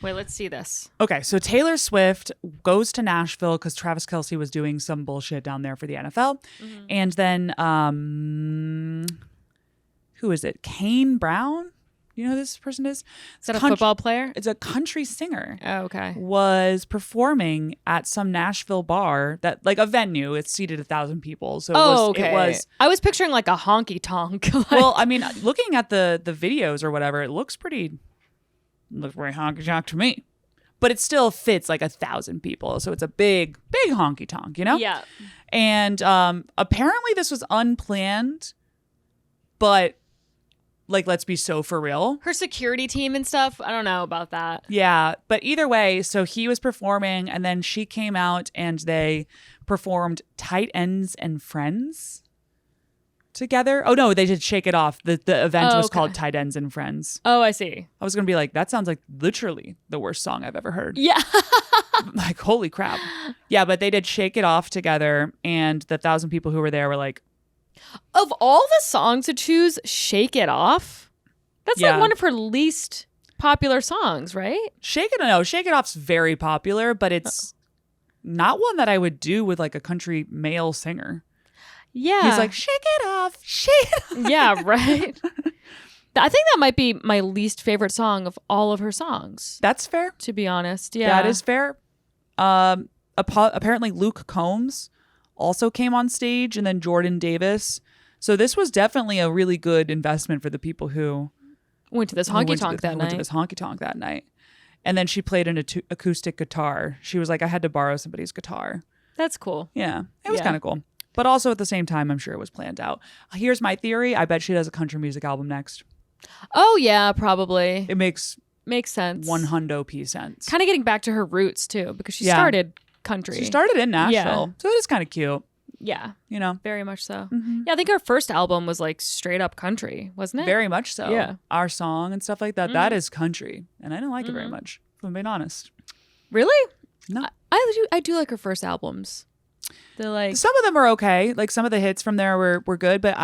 Wait, let's see this. Okay, so Taylor Swift goes to Nashville because Travis Kelce was doing some bullshit down there for the NFL. Mm-hmm. And then, who is it? Kane Brown? You know who this person is? Is that a football player? It's a country singer. Oh, okay. Was performing at some Nashville bar that, like, a venue. It seated 1,000 people. So it was. I was picturing like a honky tonk. Well, I mean, looking at the videos or whatever, it looks very honky tonk to me. But it still fits like 1,000 people. So it's a big honky tonk, you know? Yeah. And apparently this was unplanned, but like, let's be so for real. Her security team and stuff. I don't know about that. Yeah. But either way, so he was performing and then she came out and they performed Tight Ends and Friends together. Oh, no, they did Shake It Off. The event was called Tight Ends and Friends. Oh, I see. I was going to be like, that sounds like literally the worst song I've ever heard. Yeah. Like, holy crap. Yeah, but they did Shake It Off together and the 1,000 people who were there were like, of all the songs to choose, Shake It Off? That's like one of her least popular songs, right? Shake It Off's very popular, but it's not one that I would do with like a country male singer. Yeah. He's like, shake it off, shake it off. Yeah, right. I think that might be my least favorite song of all of her songs. That's fair. To be honest. Yeah. That is fair. Apparently Luke Combs also came on stage, and then Jordan Davis. So this was definitely a really good investment for the people who went to this honky tonk that night. And then she played an acoustic guitar. She was like, I had to borrow somebody's guitar. That's cool. Yeah, it was kind of cool. But also at the same time, I'm sure it was planned out. Here's my theory. I bet she does a country music album next. Oh, yeah, probably. It makes sense. 100% sense. Kind of getting back to her roots, too, because she started country. She started in Nashville. So it is kind of cute. Yeah. You know? Very much so. Mm-hmm. Yeah, I think her first album was like straight up country, wasn't it? Very much so. Yeah. Our song and stuff like that, that is country. And I didn't like it very much, if I'm being honest. Really? No. I do like her first albums. They're like... Some of them are okay. Like some of the hits from there were good, but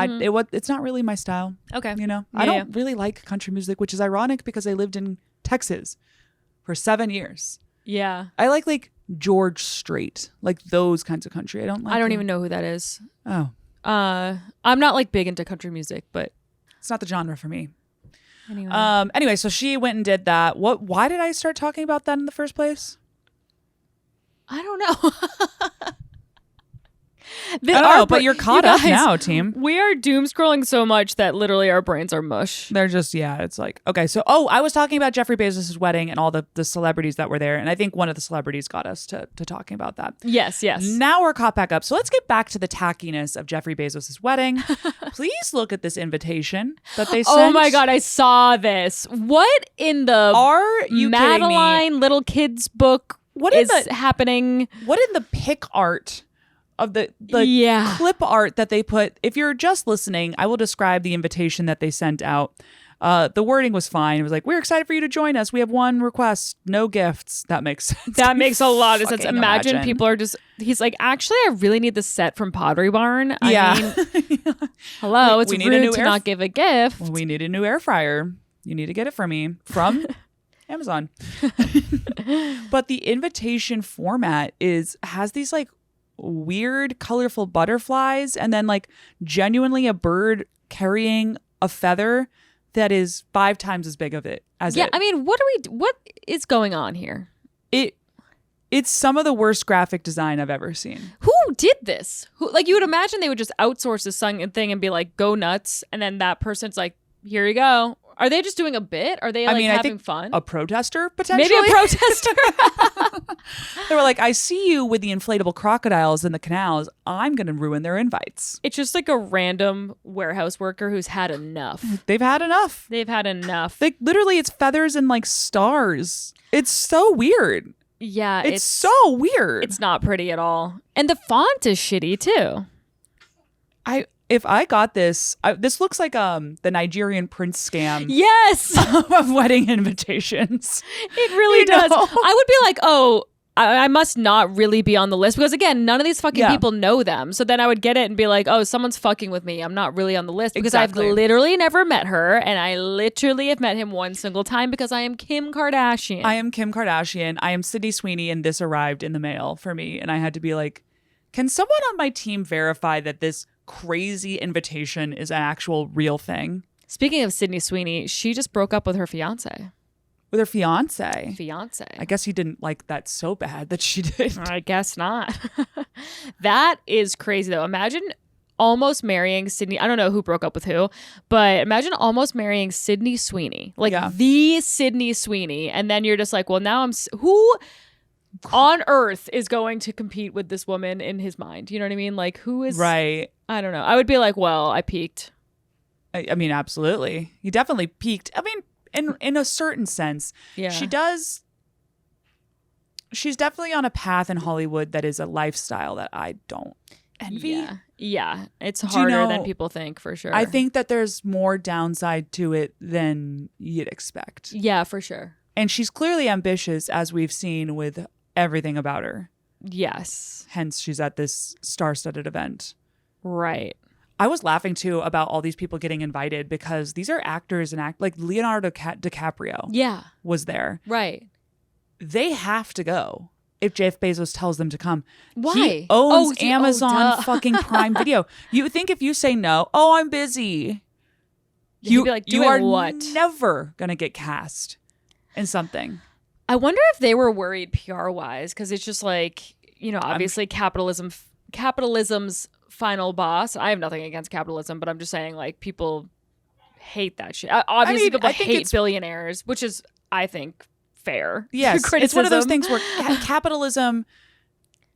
it's not really my style. Okay. You know? I don't really like country music, which is ironic because I lived in Texas for 7 years. Yeah. I like George Strait, like those kinds of country. I don't even know who that is. Oh. I'm not like big into country music, but it's not the genre for me. Anyway. Anyway, so she went and did that. Why did I start talking about that in the first place? I don't know. I don't know, but you're caught up now, team. We are doom scrolling so much that literally our brains are mush. They're just, it's like, okay. So, I was talking about Jeffrey Bezos' wedding and all the celebrities that were there. And I think one of the celebrities got us to talking about that. Yes. Now we're caught back up. So let's get back to the tackiness of Jeffrey Bezos' wedding. Please look at this invitation that they sent. Oh my God, I saw this. What in the Are you Madeline little kids book is happening? What in the pic art the clip art that they put. If you're just listening, I will describe the invitation that they sent out. The wording was fine. It was like, we're excited for you to join us. We have one request, no gifts. That makes sense. That makes a lot of sense. Imagine people are just, he's like, actually, I really need the set from Pottery Barn. I mean, hello, it's rude to not give a gift. Well, we need a new air fryer. You need to get it for me from Amazon. But the invitation format has these like weird, colorful butterflies and then like genuinely a bird carrying a feather that is 5 times as big of it as it. I mean, what is going on here? It's some of the worst graphic design I've ever seen. Who did this? Like, you would imagine they would just outsource this thing and be like, go nuts. And then that person's like, here you go. Are they just doing a bit? Are they having fun? A protester, potentially? Maybe a protester. They were like, I see you with the inflatable crocodiles in the canals. I'm going to ruin their invites. It's just like a random warehouse worker who's had enough. They've had enough. Like, literally, it's feathers and like stars. It's so weird. Yeah. It's so weird. It's not pretty at all. And the font is shitty too. If I got this, this looks like the Nigerian prince scam. Yes, of wedding invitations. It really does. I would be like, oh, I must not really be on the list because again, none of these fucking people know them. So then I would get it and be like, oh, someone's fucking with me. I'm not really on the list because I've literally never met her, and I literally have met him one single time because I am Kim Kardashian. I am Sydney Sweeney, and this arrived in the mail for me, and I had to be like, can someone on my team verify that this crazy invitation is an actual real thing? Speaking of Sydney Sweeney, she just broke up with her fiance. With her fiance? Fiance. I guess he didn't like that so bad that she did. I guess not. That is crazy though. Imagine almost marrying Sydney. I don't know who broke up with who, but imagine almost marrying Sydney Sweeney. Like the Sydney Sweeney. And then you're just like, well, now who on earth is going to compete with this woman in his mind? You know what I mean? Like, who is... Right. I don't know. I would be like, well, I peaked. I mean, absolutely. You definitely peaked. I mean, in a certain sense. Yeah. She's definitely on a path in Hollywood that is a lifestyle that I don't envy. Yeah. It's harder than people think, for sure. I think that there's more downside to it than you'd expect. Yeah, for sure. And she's clearly ambitious, as we've seen with everything about her. Yes. Hence, she's at this star-studded event. Right. I was laughing, too, about all these people getting invited because these are actors and like Leonardo DiCaprio. Yeah. Was there. Right. They have to go if Jeff Bezos tells them to come. Why? He owns Amazon fucking Prime Video. You think if you say no, oh, I'm busy. You'd be like, you are what? Never going to get cast in something. I wonder if they were worried PR-wise because it's just like, you know, obviously capitalism's final boss. I have nothing against capitalism, but I'm just saying like people hate that shit. Obviously, people hate billionaires, which is, I think, fair. Yes, it's one of those things where capitalism,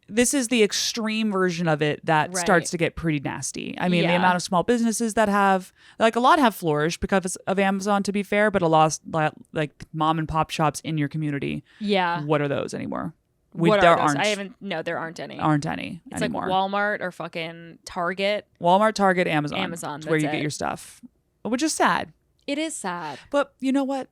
this is the extreme version of it that starts to get pretty nasty. I mean, the amount of small businesses that have, like a lot have flourished because of Amazon, to be fair, but a lot like mom and pop shops in your community. Yeah. What are those anymore? There aren't. There aren't any. It's anymore. Like Walmart or fucking Target. Walmart, Target, Amazon. Amazon. That's where you get your stuff, which is sad. It is sad. But you know what?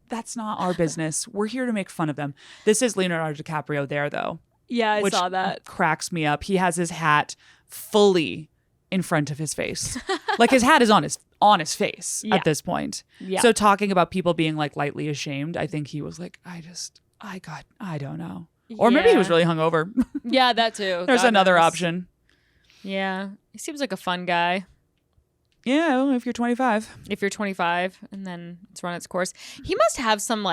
That's not our business. We're here to make fun of them. This is Leonardo DiCaprio there, though. Yeah, I saw that. Cracks me up. He has his hat fully in front of his face. Like his hat is on his face at this point. Yeah. So talking about people being like lightly ashamed, I think he was like, I don't know. Or maybe he was really hungover. Yeah, that too. There's another option. Yeah. He seems like a fun guy. Yeah, well, if you're 25. And then it's run its course. He must have some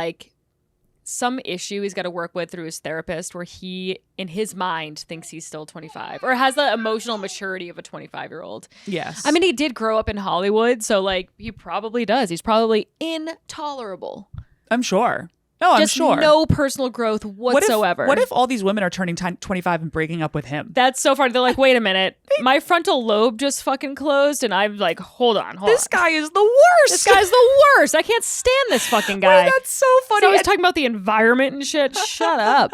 issue he's got to work with through his therapist where he, in his mind, thinks he's still 25 or has the emotional maturity of a 25-year-old. Yes. I mean, he did grow up in Hollywood, so like he probably does. He's probably intolerable. I'm sure. Oh, I'm just sure. No personal growth whatsoever. What if all these women are turning 25 and breaking up with him? That's so funny. They're like, wait a minute. My frontal lobe just fucking closed. And I'm like, hold on. This guy is the worst. This guy's the worst. I can't stand this fucking guy. Wait, that's so funny. So he's talking about the environment and shit. Shut up.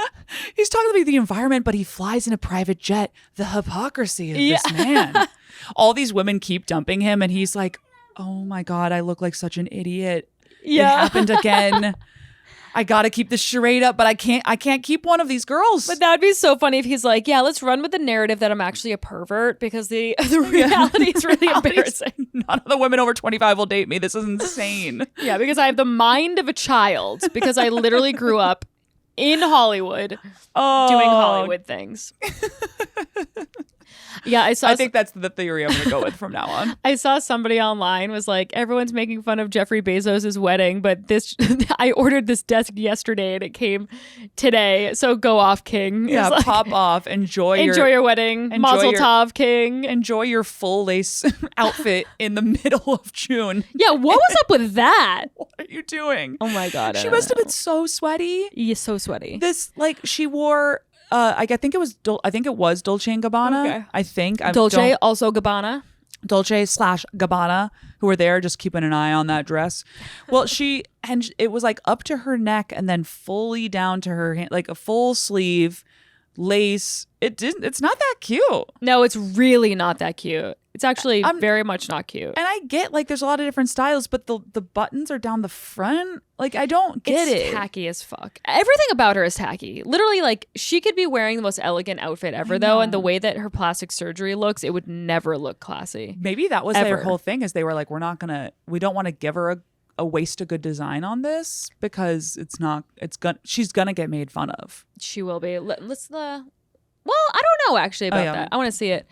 He's talking about the environment, but he flies in a private jet. The hypocrisy of this man. All these women keep dumping him. And he's like, oh my God, I look like such an idiot. Yeah. It happened again. I gotta keep this charade up, but I can't keep one of these girls. But that would be so funny if he's like, yeah, let's run with the narrative that I'm actually a pervert, because the reality is really embarrassing. None of the women over 25 will date me. This is insane. Yeah, because I have the mind of a child, because I literally grew up in Hollywood doing Hollywood things. Yeah, I think that's the theory I'm going to go with from now on. I saw somebody online was like, everyone's making fun of Jeffrey Bezos' wedding, but this I ordered this desk yesterday and it came today. So go off, King. Yeah, like, pop off. Enjoy your wedding. Mazel tov, King. Enjoy your full lace outfit in the middle of June. Yeah, what was up with that? What are you doing? Oh my God. She must have been so sweaty. Yeah, so sweaty. This, like, she wore... I think it was Dolce and Gabbana. Okay. I think Dolce, also Gabbana. Dolce/Gabbana, who were there just keeping an eye on that dress. Well, it was like up to her neck and then fully down to her hand, like a full sleeve lace. It's not that cute. No, it's really not that cute. It's actually very much not cute. And I get, like, there's a lot of different styles, but the buttons are down the front. Like, I don't get it. It's tacky as fuck. Everything about her is tacky. Literally, like, she could be wearing the most elegant outfit ever, though, and the way that her plastic surgery looks, it would never look classy. Maybe that was their whole thing, is they were like, we don't want to give her a waste of good design on this, because she's gonna get made fun of. She will be. Well, I don't know actually about that. I want to see it.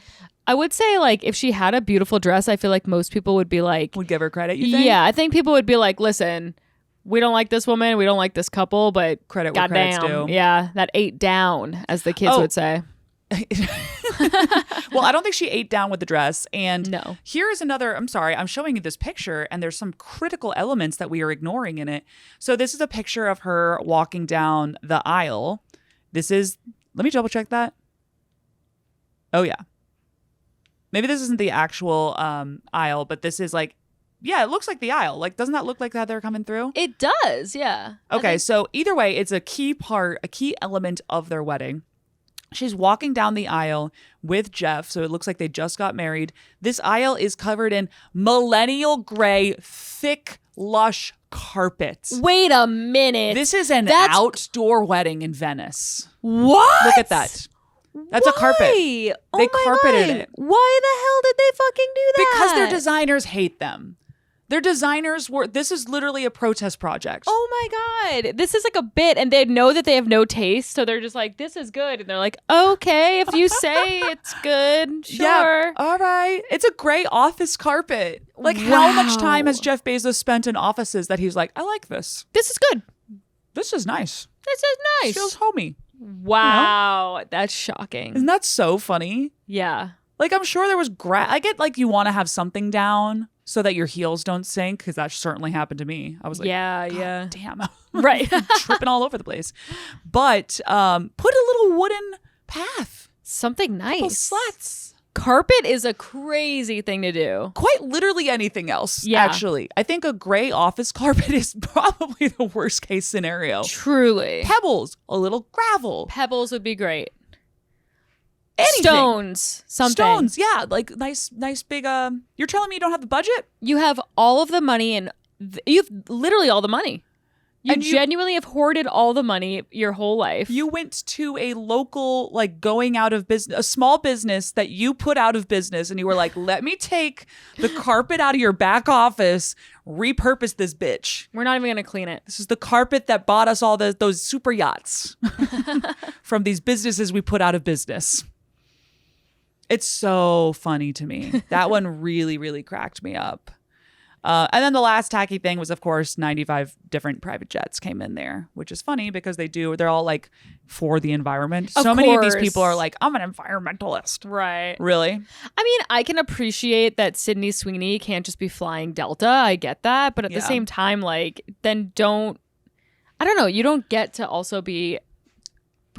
I would say, like, if she had a beautiful dress, I feel like most people would be like... Would give her credit, you think? Yeah, I think people would be like, listen, we don't like this woman, we don't like this couple, but credit where credit's due. Yeah, that ate down, as the kids would say. Well, I don't think she ate down with the dress. And no. Here's another... I'm sorry, I'm showing you this picture, and there's some critical elements that we are ignoring in it. So this is a picture of her walking down the aisle. This is... Let me double check that. Oh, yeah. Maybe this isn't the actual aisle, but this is like, yeah, it looks like the aisle. Like, doesn't that look like that they're coming through? It does, yeah. Okay, so either way, it's a key element of their wedding. She's walking down the aisle with Jeff, so it looks like they just got married. This aisle is covered in millennial gray, thick, lush carpets. Wait a minute. This is an outdoor wedding in Venice. What? Look at that. That's a carpet. They carpeted it. Why the hell did they fucking do that? Because their designers hate them. Their designers this is literally a protest project. Oh my God. This is like a bit, and they know that they have no taste. So they're just like, this is good. And they're like, okay, if you say it's good, sure. Yeah, all right. It's a gray office carpet. Like, how much time has Jeff Bezos spent in offices that he's like, I like this. This is good. This is nice. This is nice. This feels homey. Wow. You know? That's shocking. Isn't that so funny? Yeah. Like, I'm sure there was I get, like, you want to have something down so that your heels don't sink, because that certainly happened to me. I was like, yeah. Damn. Right. Tripping all over the place. But put a little wooden path. Something nice. Couple slats. Carpet is a crazy thing to do. Quite literally anything else, actually. I think a gray office carpet is probably the worst case scenario. Truly. Pebbles, a little gravel. Pebbles would be great. Anything. Stones, something. Stones, yeah. Like nice big, you're telling me you don't have the budget? You have all of the money, and you have literally all the money. You genuinely have hoarded all the money your whole life. You went to a local, like, going out of business, a small business that you put out of business, and you were like, let me take the carpet out of your back office, repurpose this bitch. We're not even going to clean it. This is the carpet that bought us all those super yachts from these businesses we put out of business. It's so funny to me. That one really, really cracked me up. And then the last tacky thing was, of course, 95 different private jets came in there, which is funny because they're all like for the environment. So many of these people are like, I'm an environmentalist. Right. Really? I mean, I can appreciate that Sydney Sweeney can't just be flying Delta. I get that. But at the same time, like, then don't. I don't know. You don't get to also be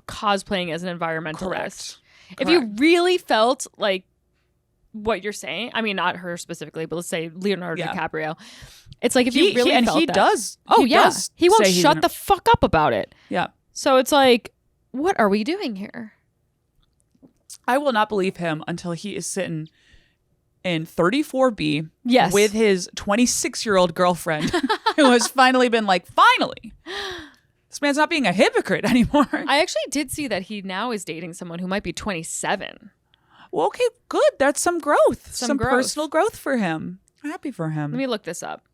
cosplaying as an environmentalist. Correct. If you really felt like what you're saying, I mean, not her specifically, but let's say Leonardo DiCaprio. It's like if you really felt he that. does. Oh, he yeah. does he won't shut the fuck up about it. Yeah. So it's like, what are we doing here? I will not believe him until he is sitting in 34B yes. with his 26-year-old girlfriend who has finally been like, finally. This man's not being a hypocrite anymore. I actually did see that he now is dating someone who might be 27. Well, okay, good. That's some growth. Some growth. Personal growth for him. I'm happy for him. Let me look this up.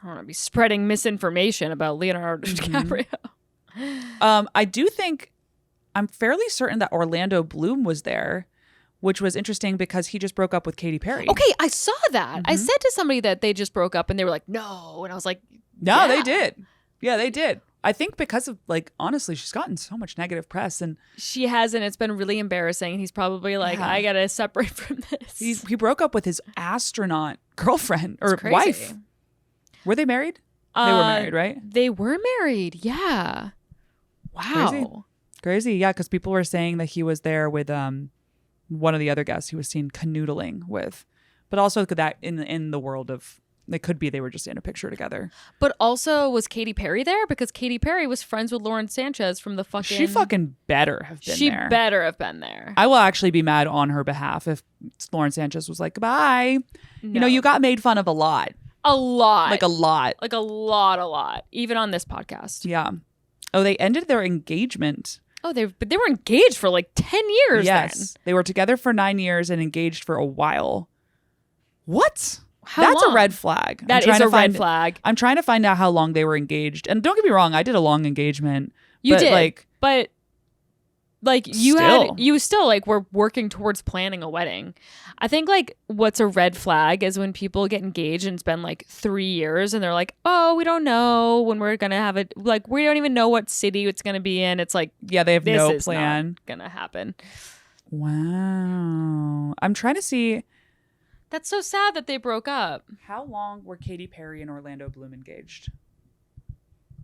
I don't want to be spreading misinformation about Leonardo DiCaprio. I do think, I'm fairly certain that Orlando Bloom was there, which was interesting because he just broke up with Katy Perry. Okay, I saw that. I said to somebody that they just broke up and they were like, no. And I was like, no, they did. Yeah, they did. I think because of, like, honestly, she's gotten so much negative press. And she has, and it's been really embarrassing. He's probably like, I got to separate from this. He broke up with his astronaut girlfriend or wife. Were they married? They were married, right? They were married, yeah. Wow. Crazy, yeah, because people were saying that he was there with one of the other guests he was seen canoodling with. But also that in the world of, it could be they were just in a picture together. But also, was Katy Perry there? Because Katy Perry was friends with Lauren Sanchez from the fucking... She fucking better have been there. She better have been there. I will actually be mad on her behalf if Lauren Sanchez was like, goodbye. No. You know, you got made fun of a lot. A lot. Like a lot. Like a lot. Even on this podcast. Yeah. Oh, they ended their engagement. Oh, they were engaged for like 10 years. Yes. Then. They were together for 9 years and engaged for a while. What? That's a red flag. That is a red flag. I'm trying to find out how long they were engaged. And don't get me wrong, I did a long engagement. You did. But you still like were working towards planning a wedding. I think like what's a red flag is when people get engaged and it's been like 3 years and they're like, oh, we don't know when we're gonna have it. Like we don't even know what city it's gonna be in. It's like, yeah, they have this no is plan. Not gonna happen. Wow. I'm trying to see. That's so sad that they broke up. How long were Katy Perry and Orlando Bloom engaged?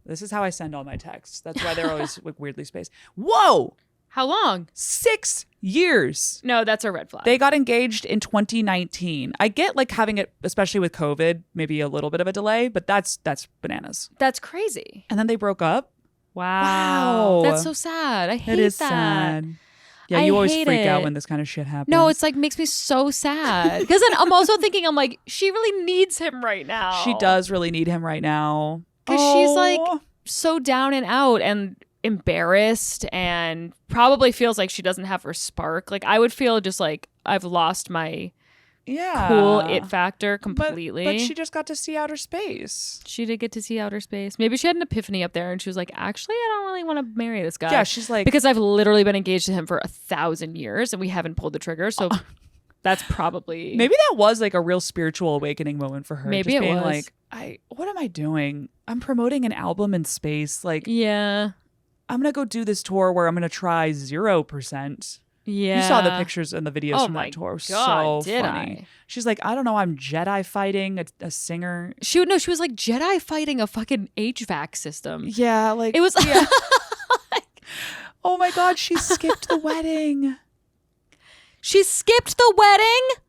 This is how I send all my texts. That's why they're always like weirdly spaced. Whoa! How long? 6 years. No, that's a red flag. They got engaged in 2019. I get like having it, especially with COVID, maybe a little bit of a delay, but that's bananas. That's crazy. And then they broke up. Wow. That's so sad. I hate that. It is sad. Yeah, you always freak out when this kind of shit happens. No, it's like makes me so sad. Because then I'm also thinking, I'm like, she really needs him right now. She does really need him right now. Because she's like so down and out and embarrassed and probably feels like she doesn't have her spark. Like I would feel just like I've lost my cool it factor completely. But she just got to see outer space. She did get to see outer space. Maybe she had an epiphany up there and she was like, actually, I don't really want to marry this guy. Yeah, she's like, because I've literally been engaged to him for 1,000 years and we haven't pulled the trigger. So that's probably maybe that was like a real spiritual awakening moment for her. Maybe just it being was. Like, what am I doing? I'm promoting an album in space. Like, yeah, I'm gonna go do this tour where I'm gonna try 0%. Yeah. You saw the pictures and the videos from that tour. God, so funny. She's like, I don't know, I'm Jedi fighting a singer. She was like Jedi fighting a fucking HVAC system. Yeah, like it was yeah. Oh my God, she skipped the wedding. She skipped the wedding?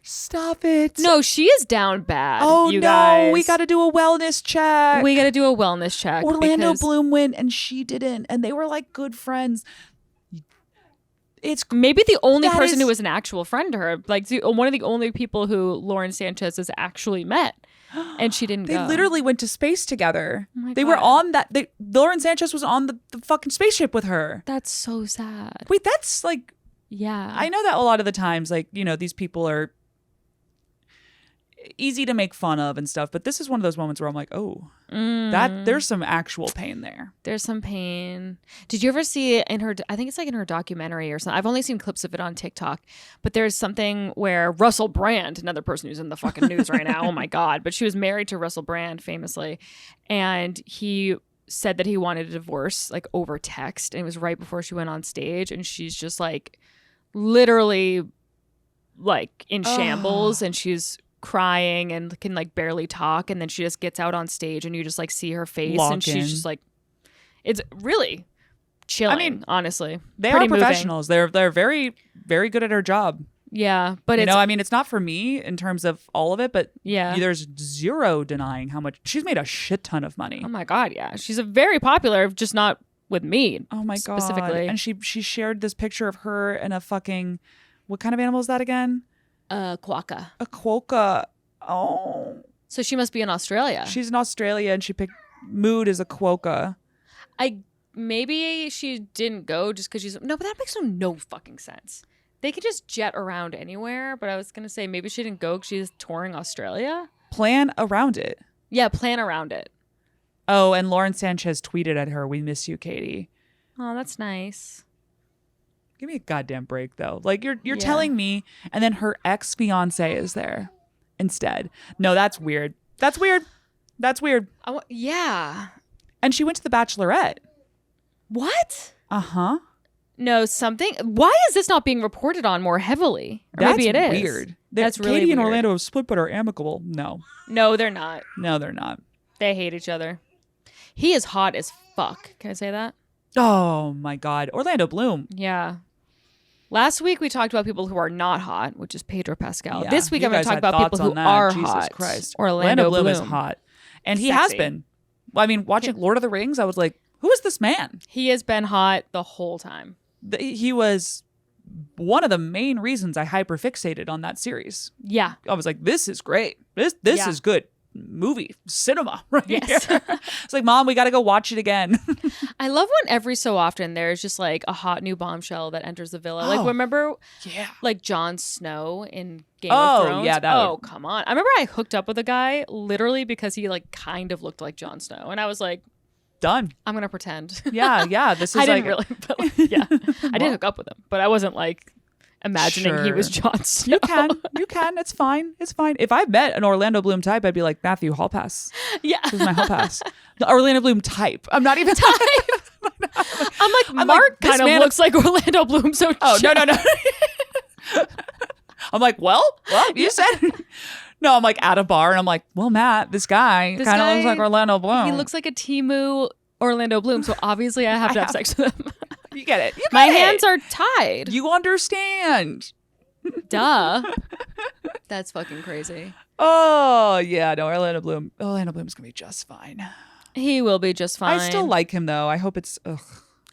Stop it. No, she is down bad. Oh you no, guys. we gotta do a wellness check. We gotta do a wellness check. Orlando Bloom went and she didn't. And they were like good friends. It's maybe the only person who was an actual friend to her, like one of the only people who Lauren Sanchez has actually met, and she didn't. They literally went to space together. Oh they were on that. Lauren Sanchez was on the fucking spaceship with her. That's so sad. Wait, that's like, yeah. I know that a lot of the times, like, you know, these people are easy to make fun of and stuff, but this is one of those moments where I'm like, oh, that there's some actual pain there. There's some pain. Did you ever see in her, I think it's like in her documentary or something, I've only seen clips of it on TikTok, but there's something where Russell Brand, another person who's in the fucking news right now, oh my God, but she was married to Russell Brand famously, and he said that he wanted a divorce like over text, and it was right before she went on stage, and she's just like literally like in shambles, and she's crying and can like barely talk, and then she just gets out on stage and you just like see her face and she's just like It's really chilling. I mean, honestly, they are professionals. Moving. They're very, very good at their job. Yeah, but it's not for me in terms of all of it, but there's zero denying how much she's made a shit ton of money. Oh my God, yeah, she's a very popular, just not with me. Oh my God, specifically. And she shared this picture of her and a fucking, what kind of animal is that again? Quokka. A quokka. Oh, so she must be in Australia. She's in Australia, and she picked Mood as a quokka. Maybe she didn't go just because but that makes no fucking sense. They could just jet around anywhere, but I was going to say maybe she didn't go because she's touring Australia. Plan around it. Yeah, plan around it. Oh, and Lauren Sanchez tweeted at her, "We miss you, Katy." Oh, that's nice. Give me a goddamn break, though. Like, you're telling me, and then her ex-fiance is there instead. No, that's weird. That's weird. Yeah. And she went to The Bachelorette. What? Uh-huh. No, why is this not being reported on more heavily? Or maybe it is. Weird. That's really Katy weird. and Orlando have split but are amicable. No. No, they're not. No, they're not. They hate each other. He is hot as fuck. Can I say that? Oh my God. Orlando Bloom. Yeah. Last week we talked about people who are not hot, which is Pedro Pascal. Yeah, this week I'm going to talk about people who are hot. Jesus Christ. Orlando Bloom is hot. And he has been. I mean, watching Lord of the Rings, I was like, who is this man? He has been hot the whole time. He was one of the main reasons I hyperfixated on that series. Yeah. I was like, this is great. This is good movie cinema right here. It's like, Mom, we got to go watch it again. I love when every so often there's just like a hot new bombshell that enters the villa. Like, remember like Jon Snow in Game of Thrones? Yeah, come on. I remember I hooked up with a guy literally because he like kind of looked like Jon Snow, and I was like, done. I'm gonna pretend. Yeah. This is I didn't really, but like, yeah, I did hook up with him, but I wasn't like imagining he was Jon Snow. You can. It's fine. If I met an Orlando Bloom type, I'd be like, Matthew, hall pass. Yeah, this is my hall pass. The Orlando Bloom type. I'm not even type. I'm like, Mark kind of looks like Orlando Bloom. So no. I'm like, well, you said. No, I'm like at a bar and I'm like, well, Matt, this guy kind of looks like Orlando Bloom. He looks like a Temu Orlando Bloom, so obviously I have to have sex with him. You get it. My hands are tied. You understand. Duh. That's fucking crazy. Oh, yeah. No, Orlando Bloom's going to be just fine. He will be just fine. I still like him, though. I hope it's... Ugh.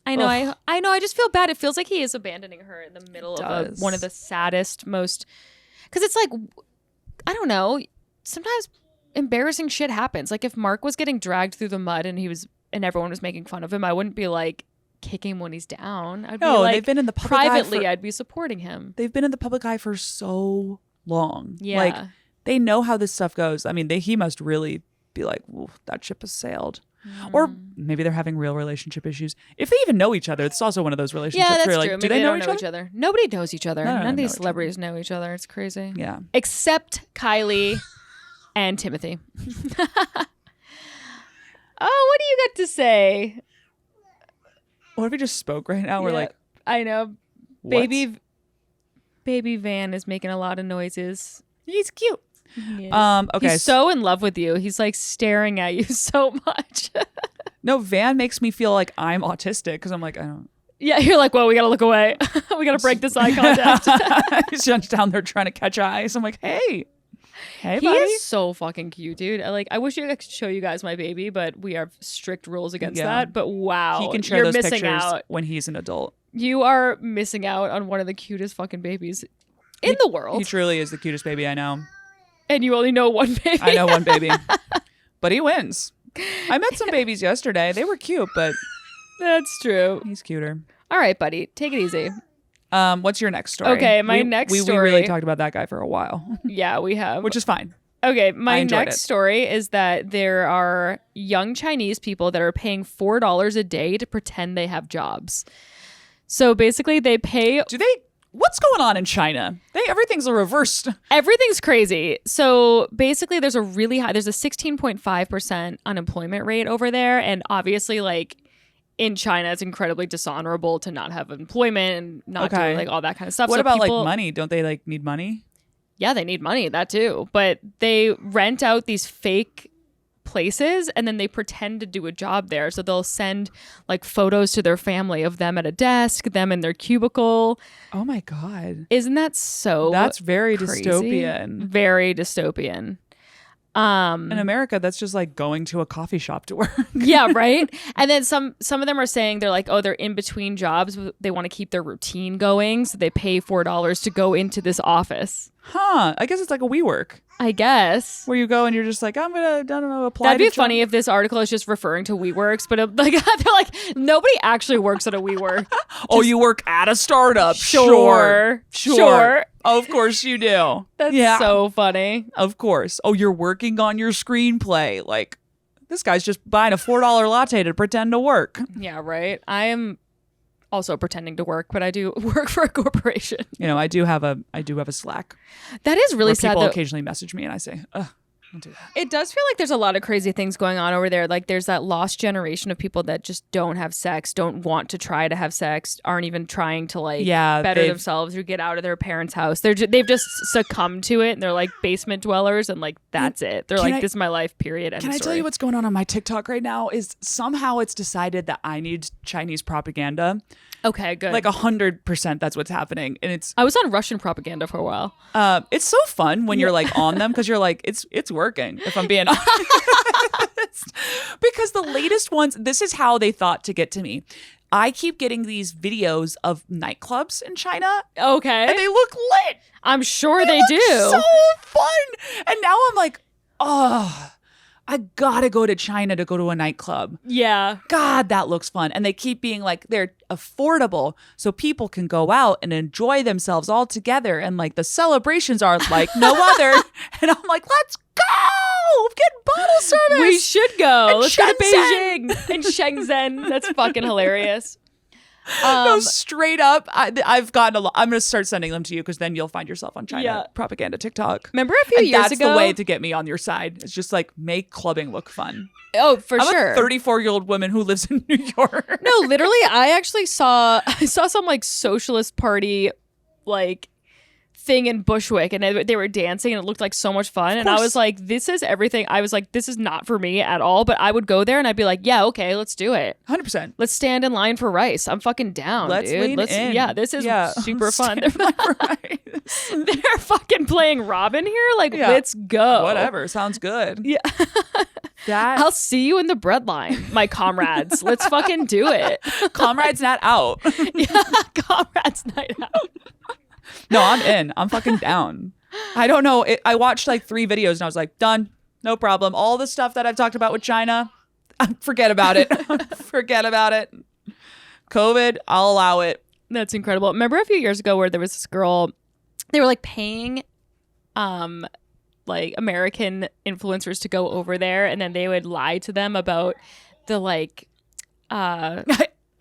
I know. I know. I just feel bad. It feels like he is abandoning her in the middle of one of the saddest, most... Because it's like... I don't know. Sometimes embarrassing shit happens. Like if Mark was getting dragged through the mud and everyone was making fun of him, I wouldn't be like kicking him when he's down. I'd be like, they've been in the public privately. I'd be supporting him. They've been in the public eye for so long. Yeah, like they know how this stuff goes. I mean, he must really be like, that ship has sailed. Or maybe they're having real relationship issues. If they even know each other, it's also one of those relationships. Yeah, that's where true. Like, maybe do they know each other? Nobody knows each other. None of these celebrities know each other. It's crazy. Yeah. Except Kylie and Timothy. Oh, what do you got to say? What if we just spoke right now? We're like, I know. What? Baby Van is making a lot of noises. He's cute. Okay. He's so in love with you. He's like staring at you so much. No, Van makes me feel like I'm autistic because I'm like, I don't. Yeah, you're like, well, we got to look away. We got to break this eye contact. He's just down there trying to catch eyes. I'm like, hey, buddy. He is so fucking cute, dude. I wish I could show you guys my baby, but we have strict rules against that. But wow, he can share those pictures when he's an adult. You are missing out on one of the cutest fucking babies in the world. He truly is the cutest baby I know. And you only know one baby. I know one baby. But he wins. I met some babies yesterday. They were cute, but... That's true. He's cuter. All right, buddy. Take it easy. What's your next story? Okay, my next story... We really talked about that guy for a while. Yeah, we have. Which is fine. Okay, my next story is that there are young Chinese people that are paying $4 a day to pretend they have jobs. So basically they pay... What's going on in China? Everything's reversed. Everything's crazy. So basically there's a 16.5% unemployment rate over there. And obviously like in China, it's incredibly dishonorable to not have employment and not do like all that kind of stuff. What about like money? Don't they like need money? Yeah, they need money, that too. But they rent out these fake places and then they pretend to do a job there. So they'll send like photos to their family of them at a desk, them in their cubicle. Oh my God. Isn't that so That's very crazy? dystopian. Very dystopian. In America, that's just like going to a coffee shop to work. Yeah, right. And then some of them are saying they're like, oh, they're in between jobs. They want to keep their routine going. So they pay $4 to go into this office. Huh. I guess it's like a WeWork. I guess. Where you go and you're just like, I'm going to, I don't know, apply. That'd be funny if this article is just referring to WeWorks, but like they're like, nobody actually works at a WeWork. Oh, you work at a startup. Sure. Of course you do. That's so funny. Of course. Oh, you're working on your screenplay. Like, this guy's just buying a $4 latte to pretend to work. Yeah, right. I am also pretending to work, but I do work for a corporation. You know, I do have a Slack. That is really sad. People occasionally message me and I say, ugh. It does feel like there's a lot of crazy things going on over there. Like there's that lost generation of people that just don't have sex, don't want to try to have sex, aren't even trying to like better themselves or get out of their parents' house. They've just succumbed to it and they're like basement dwellers and like that's it. They're like, this is my life, period. Can I tell you what's going on my TikTok right now is somehow it's decided that I need Chinese propaganda. Okay, good. Like 100% that's what's happening. And I was on Russian propaganda for a while. It's so fun when you're like on them because you're like, it's working, if I'm being honest. Because the latest ones, this is how they thought to get to me. I keep getting these videos of nightclubs in China. Okay. And they look lit. I'm sure they do. So fun. And now I'm like, oh, I gotta go to China to go to a nightclub. Yeah. God, that looks fun. And they keep being like, they're affordable so people can go out and enjoy themselves all together. And like the celebrations are like no other. And I'm like, let's go get bottle service. We should go. And let's go to Beijing and Shenzhen. That's fucking hilarious. No, straight up, I've gotten a lot. I'm going to start sending them to you because then you'll find yourself on China propaganda TikTok. Remember a few years ago? That's the way to get me on your side. It's just like make clubbing look fun. Oh, for sure. I'm a 34-year-old woman who lives in New York. No, literally, I actually saw some like socialist party like thing in Bushwick and they were dancing and it looked like so much fun and I was like, this is everything. I was like, this is not for me at all, but I would go there and I'd be like, yeah, okay, let's do it. 100%. Let's stand in line for rice. I'm fucking down, let's dude. Lean in. Yeah, this is super fun. They're they're fucking playing Robin here. Like, let's go. Whatever. Sounds good. Yeah. I'll see you in the bread line, my comrades. Let's fucking do it. Comrades night out. Yeah, comrades night out. No, I'm in. I'm fucking down. I don't know. I watched like 3 videos and I was like, done. No problem. All the stuff that I've talked about with China, forget about it. Forget about it. COVID, I'll allow it. That's incredible. Remember a few years ago where there was this girl, they were like paying like American influencers to go over there and then they would lie to them about the like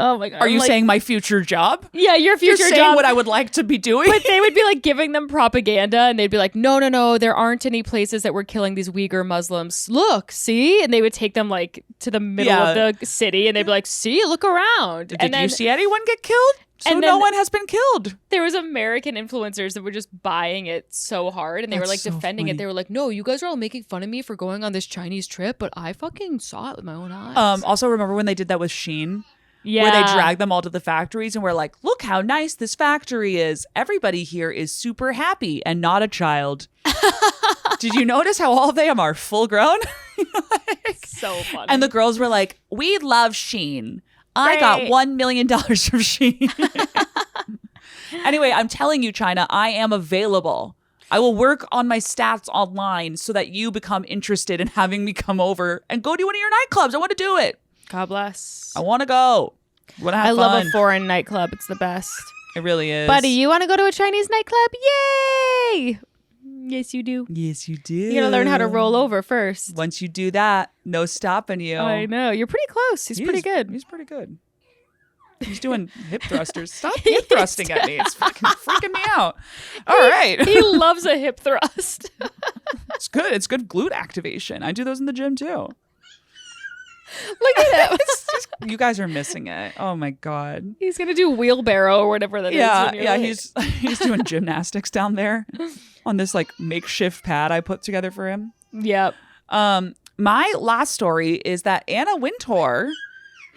oh my God. Are you saying my future job? Yeah, your future job. You're saying what I would like to be doing? But they would be like giving them propaganda and they'd be like, no, there aren't any places that we're killing these Uyghur Muslims. Look, see? And they would take them like to the middle of the city and they'd be like, see, look around. Did you see anyone get killed? So no one has been killed. There was American influencers that were just buying it so hard and they were like defending it. They were like, no, you guys are all making fun of me for going on this Chinese trip, but I fucking saw it with my own eyes. Also, remember when they did that with Shein? Yeah. Where they drag them all to the factories and we're like, look how nice this factory is. Everybody here is super happy and not a child. Did you notice how all of them are full grown? So funny. And the girls were like, we love Shein. I got $1 million from Shein. Anyway, I'm telling you, China, I am available. I will work on my stats online so that you become interested in having me come over and go to one of your nightclubs. I want to do it. God bless. I want to go. I love a foreign nightclub. It's the best. It really is. Buddy, you want to go to a Chinese nightclub? Yay! Yes, you do. Yes, you do. You gotta learn how to roll over first. Once you do that, no stopping you. I know. You're pretty close. He's pretty good. He's pretty good. He's doing hip thrusters. Stop hip thrusting at me. It's fucking freaking me out. All right. He loves a hip thrust. It's good. It's good glute activation. I do those in the gym too. Look at him. You guys are missing it. Oh my God. He's gonna do wheelbarrow or whatever that is. Yeah. He's doing gymnastics down there on this like makeshift pad I put together for him. Yep. my last story is that Anna Wintour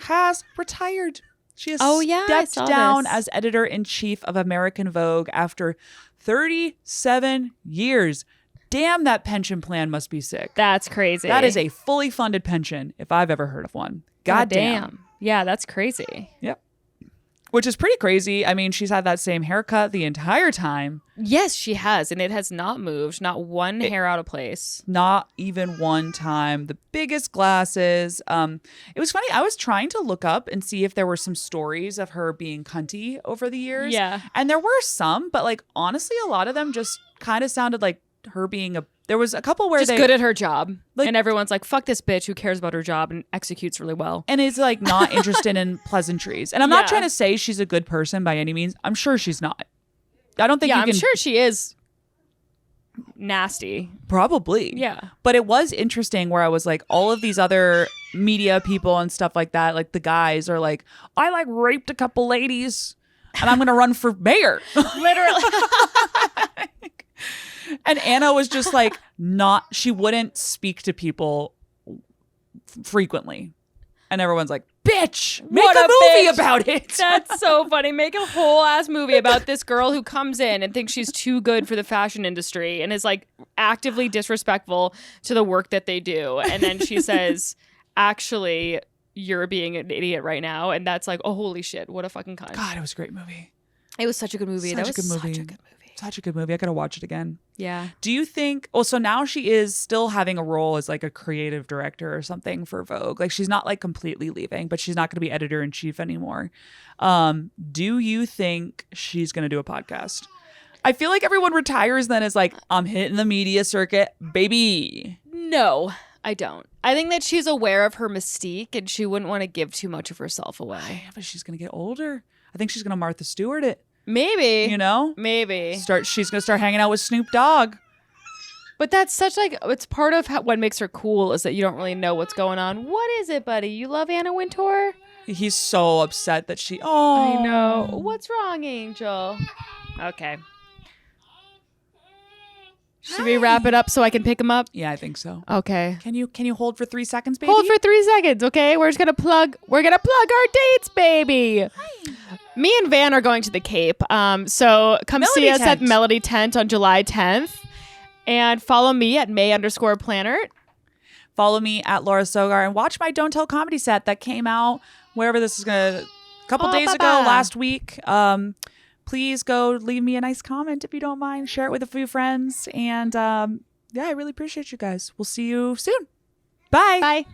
has retired. She has stepped down as editor-in-chief of American Vogue after 37 years. Damn, that pension plan must be sick. That's crazy. That is a fully funded pension if I've ever heard of one. God damn. Yeah, that's crazy. Yep. Which is pretty crazy. I mean, she's had that same haircut the entire time. Yes, she has. And it has not moved. Not one hair out of place. Not even one time. The biggest glasses. It was funny. I was trying to look up and see if there were some stories of her being cunty over the years. Yeah. And there were some, but like honestly, a lot of them just kind of sounded like her being there was a couple where just good at her job, like, and everyone's like, fuck this bitch who cares about her job and executes really well and is like not interested in pleasantries. And I'm not trying to say she's a good person by any means. I'm sure she's not. I don't think I'm sure she is nasty, probably. Yeah, but it was interesting where I was like, all of these other media people and stuff like that, like the guys are like, I like raped a couple ladies and I'm gonna run for mayor. Literally. And Anna was just like, she wouldn't speak to people frequently. And everyone's like, bitch, make a movie about it. That's so funny. Make a whole ass movie about this girl who comes in and thinks she's too good for the fashion industry and is like actively disrespectful to the work that they do. And then she says, actually, you're being an idiot right now. And that's like, oh, holy shit. What a fucking cunt. God, it was a great movie. It was such a good movie. Such a good movie. Such a good movie. I gotta watch it again. Yeah. Do you think? Oh, so now she is still having a role as like a creative director or something for Vogue. Like she's not like completely leaving, but she's not going to be editor in chief anymore. Do you think she's going to do a podcast? I feel like everyone retires then is like, I'm hitting the media circuit, baby. No, I don't. I think that she's aware of her mystique and she wouldn't want to give too much of herself away. Yeah, but she's going to get older. I think she's going to Martha Stewart it. Maybe. You know? Maybe. She's going to start hanging out with Snoop Dogg. But that's such like, it's part of what makes her cool is that you don't really know what's going on. What is it, buddy? You love Anna Wintour? He's so upset that I know. What's wrong, Angel? Okay. Should we wrap it up so I can pick him up? Yeah, I think so. Okay. Can you hold for 3 seconds, baby? Hold for 3 seconds, okay? We're gonna plug our dates, baby. Hi. Me and Van are going to the Cape. So come see us at Melody Tent on July 10th. And follow me at May_Planner. Follow me at Laura Sogar and watch my Don't Tell comedy set that came out wherever this is a couple days ago, last week. Please go leave me a nice comment if you don't mind. Share it with a few friends. And yeah, I really appreciate you guys. We'll see you soon. Bye. Bye.